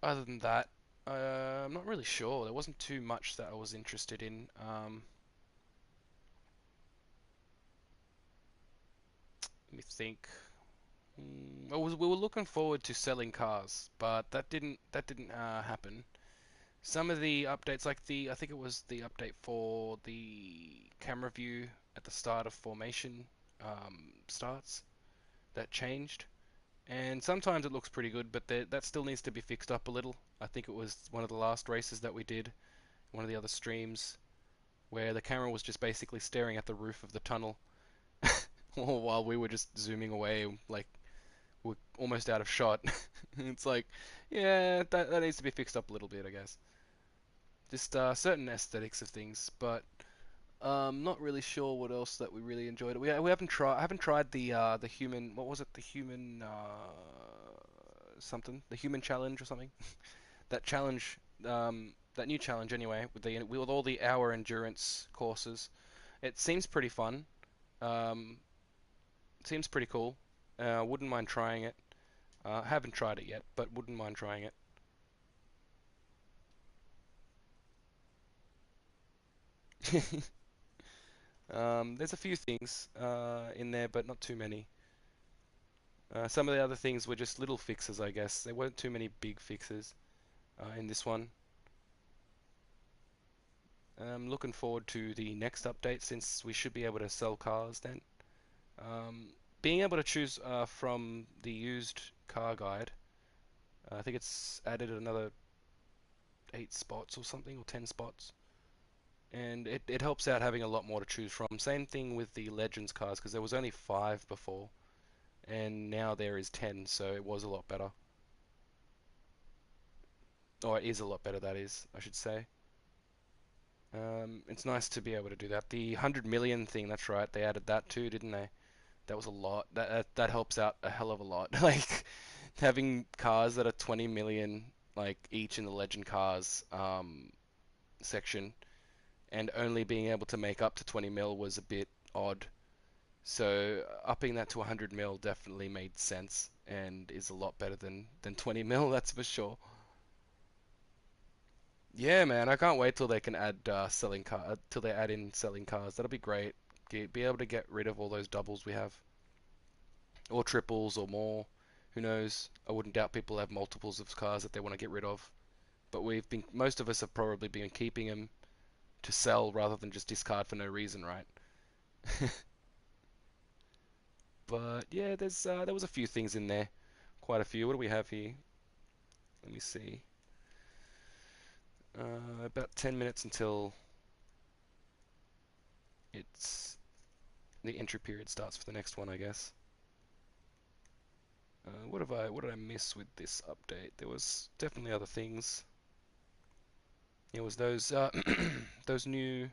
than that, I'm not really sure. There wasn't too much that I was interested in. Let me think. We were looking forward to selling cars, but that didn't happen. Some of the updates, like I think it was the update for the camera view at the start of formation starts, that changed. And sometimes it looks pretty good, but that still needs to be fixed up a little. I think it was one of the last races that we did, one of the other streams, where the camera was just basically staring at the roof of the tunnel while we were just zooming away, like we're almost out of shot. It's like, yeah, that needs to be fixed up a little bit, I guess. Just certain aesthetics of things, but Not really sure what else that we really enjoyed. We haven't tried. I haven't tried the human. What was it? The human something. The human challenge or something. That challenge. That new challenge anyway. With all the hour endurance courses. It seems pretty fun. Um, Seems pretty cool. Wouldn't mind trying it. Haven't tried it yet, but wouldn't mind trying it. There's a few things in there, but not too many. Some of the other things were just little fixes, I guess. There weren't too many big fixes in this one. I'm looking forward to the next update since we should be able to sell cars then. Being able to choose from the used car guide, I think it's added another 8 spots or something, or 10 spots. And it helps out having a lot more to choose from. Same thing with the Legends cars, because there was only 5 before, and now there is 10, so it was a lot better. Or it is a lot better, that is, I should say. It's nice to be able to do that. The 100 million thing, that's right, they added that too, didn't they? That was a lot. That helps out a hell of a lot. Like having cars that are 20 million like each in the legend cars section and only being able to make up to 20 mil was a bit odd. So upping that to 100 mil definitely made sense and is a lot better than 20 mil, that's for sure. Yeah, man, I can't wait till they can add selling car till they add in selling cars. That'll be great. Be able to get rid of all those doubles we have, or triples, or more. Who knows? I wouldn't doubt people have multiples of cars that they want to get rid of. But most of us have probably been keeping them to sell rather than just discard for no reason, right? But yeah, there was a few things in there, quite a few. What do we have here? Let me see. About 10 minutes until it's the entry period starts for the next one, I guess. What did I miss with this update? There was definitely other things. It was those those new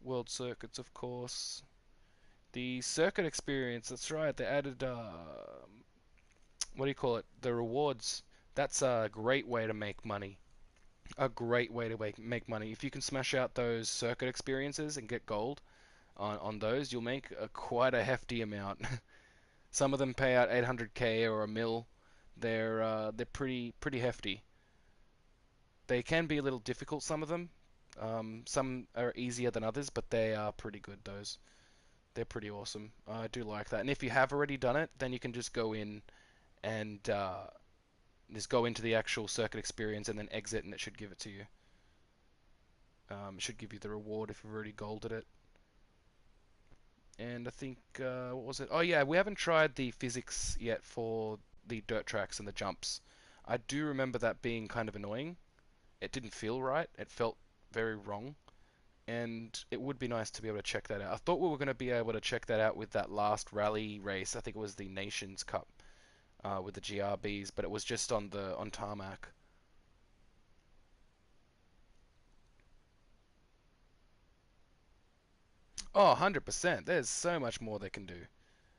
world circuits, of course. The circuit experience. That's right. They added what do you call it? The rewards. That's a great way to make money. A great way to make money. If you can smash out those circuit experiences and get gold on those, you'll make quite a hefty amount. Some of them pay out 800k or a mil. They're pretty hefty. They can be a little difficult, some of them. Some are easier than others, but they are pretty good, those. They're pretty awesome. I do like that. And if you have already done it, then you can just go in and just go into the actual circuit experience and then exit, and it should give it to you. It should give you the reward if you've already golded it. And I think, what was it? Oh yeah, we haven't tried the physics yet for the dirt tracks and the jumps. I do remember that being kind of annoying. It didn't feel right. It felt very wrong. And it would be nice to be able to check that out. I thought we were going to be able to check that out with that last rally race. I think it was the Nations Cup with the GRBs, but it was just on tarmac. Oh, 100%. There's so much more they can do.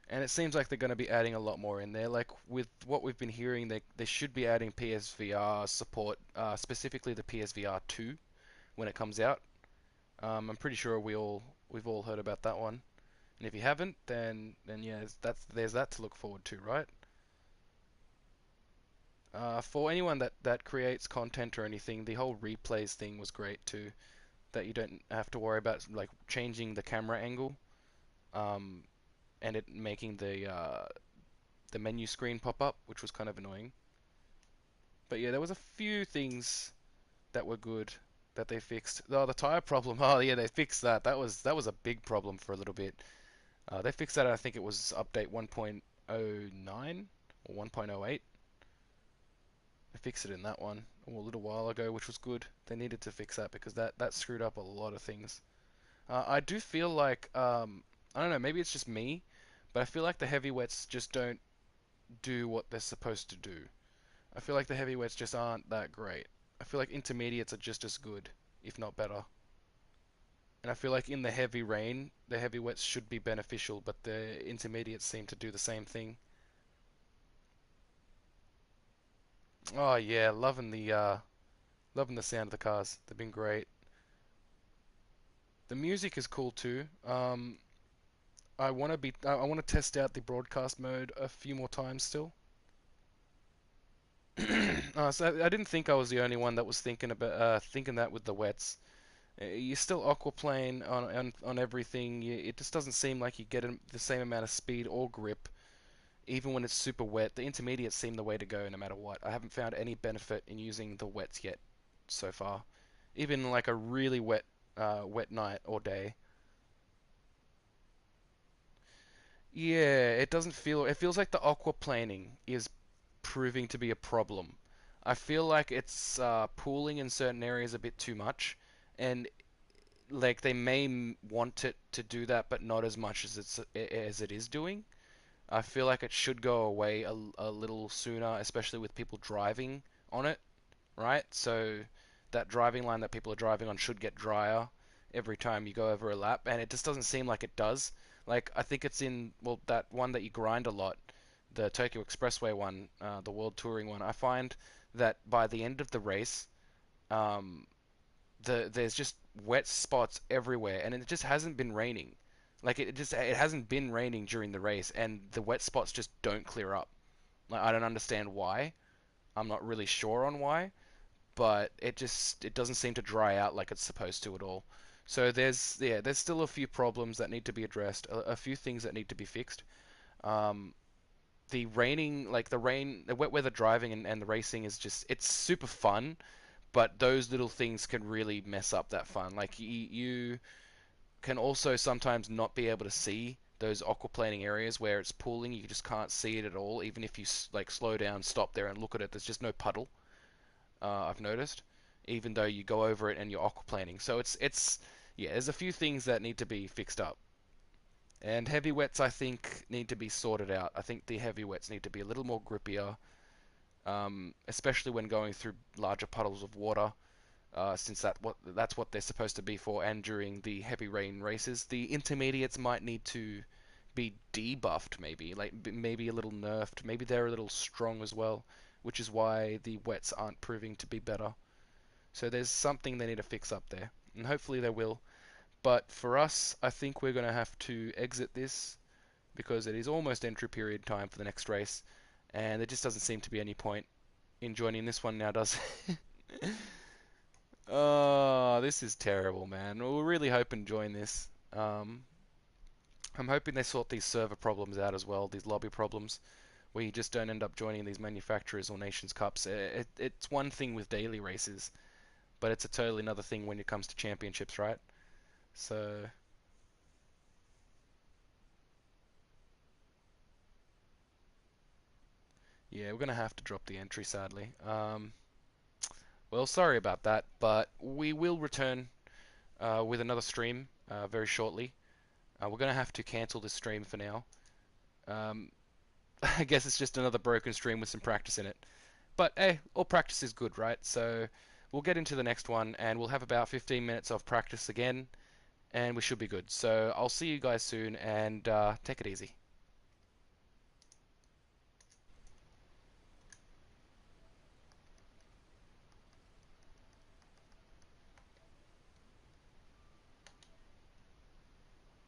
And it seems like they're going to be adding a lot more in there. Like with what we've been hearing, they should be adding PSVR support, specifically the PSVR 2 when it comes out. I'm pretty sure we've all heard about that one. And if you haven't, then yeah, there's that to look forward to, right? For anyone that creates content or anything, the whole replays thing was great too. That you don't have to worry about like changing the camera angle, um, and it making the menu screen pop up, which was kind of annoying. But yeah, there was a few things that were good that they fixed. Oh, the tire problem. Oh yeah, they fixed that. That was a big problem for a little bit. They fixed that. I think it was update 1.09 or 1.08. They fixed it in that one a little while ago, which was good. They needed to fix that because that screwed up a lot of things. I do feel like I don't know, maybe it's just me, but I feel like the heavyweights just don't do what they're supposed to do. I feel like the heavyweights just aren't that great. I feel like intermediates are just as good, if not better. And I feel like in the heavy rain, the heavy wets should be beneficial, but the intermediates seem to do the same thing. Oh yeah, loving the sound of the cars. They've been great. The music is cool too. I want to test out the broadcast mode a few more times still. So I didn't think I was the only one that was thinking that with the wets. You're still aquaplane on everything. It just doesn't seem like you get the same amount of speed or grip, even when it's super wet. The intermediates seem the way to go no matter what. I haven't found any benefit in using the wets yet so far. Even like a really wet night or day. Yeah, it doesn't feel. It feels like the aquaplaning is proving to be a problem. I feel like it's pooling in certain areas a bit too much, and like they may want it to do that, but not as much as it is doing. I feel like it should go away a little sooner, especially with people driving on it, right? So that driving line that people are driving on should get drier every time you go over a lap, and it just doesn't seem like it does. Like I think it's in well that one that you grind a lot, the Tokyo Expressway one, the World Touring one. I find that by the end of the race, um, there's just wet spots everywhere, and it just hasn't been raining. Like it hasn't been raining during the race, and the wet spots just don't clear up. Like I don't understand why. I'm not really sure on why, but it doesn't seem to dry out like it's supposed to at all. So there's still a few problems that need to be addressed, a few things that need to be fixed. Um, the raining, like the wet weather driving and the racing is just it's super fun, but those little things can really mess up that fun. Like you can also sometimes not be able to see those aquaplaning areas where it's pooling. You just can't see it at all, even if you like slow down, stop there, and look at it. There's just no puddle. I've noticed, even though you go over it and you're aquaplaning. So it's yeah, there's a few things that need to be fixed up. And heavy wets, I think, need to be sorted out. I think the heavy wets need to be a little more grippier, especially when going through larger puddles of water, since that's what they're supposed to be for. And during the heavy rain races, the intermediates might need to be debuffed, maybe like maybe a little nerfed. Maybe they're a little strong as well, which is why the wets aren't proving to be better. So there's something they need to fix up there, and hopefully they will. But for us, I think we're going to have to exit this because it is almost entry period time for the next race, and there just doesn't seem to be any point in joining this one now, does it? Oh, this is terrible, man. We'll really hope and join this. I'm hoping they sort these server problems out as well, these lobby problems, where you just don't end up joining these manufacturers or nations cups. It's one thing with daily races, but it's a totally another thing when it comes to championships, right? So yeah, we're gonna have to drop the entry, sadly. Well, sorry about that, but we will return with another stream very shortly. We're gonna have to cancel this stream for now. Um, I guess it's just another broken stream with some practice in it. But hey, all practice is good, right? So we'll get into the next one and we'll have about 15 minutes of practice again and we should be good. So I'll see you guys soon and take it easy.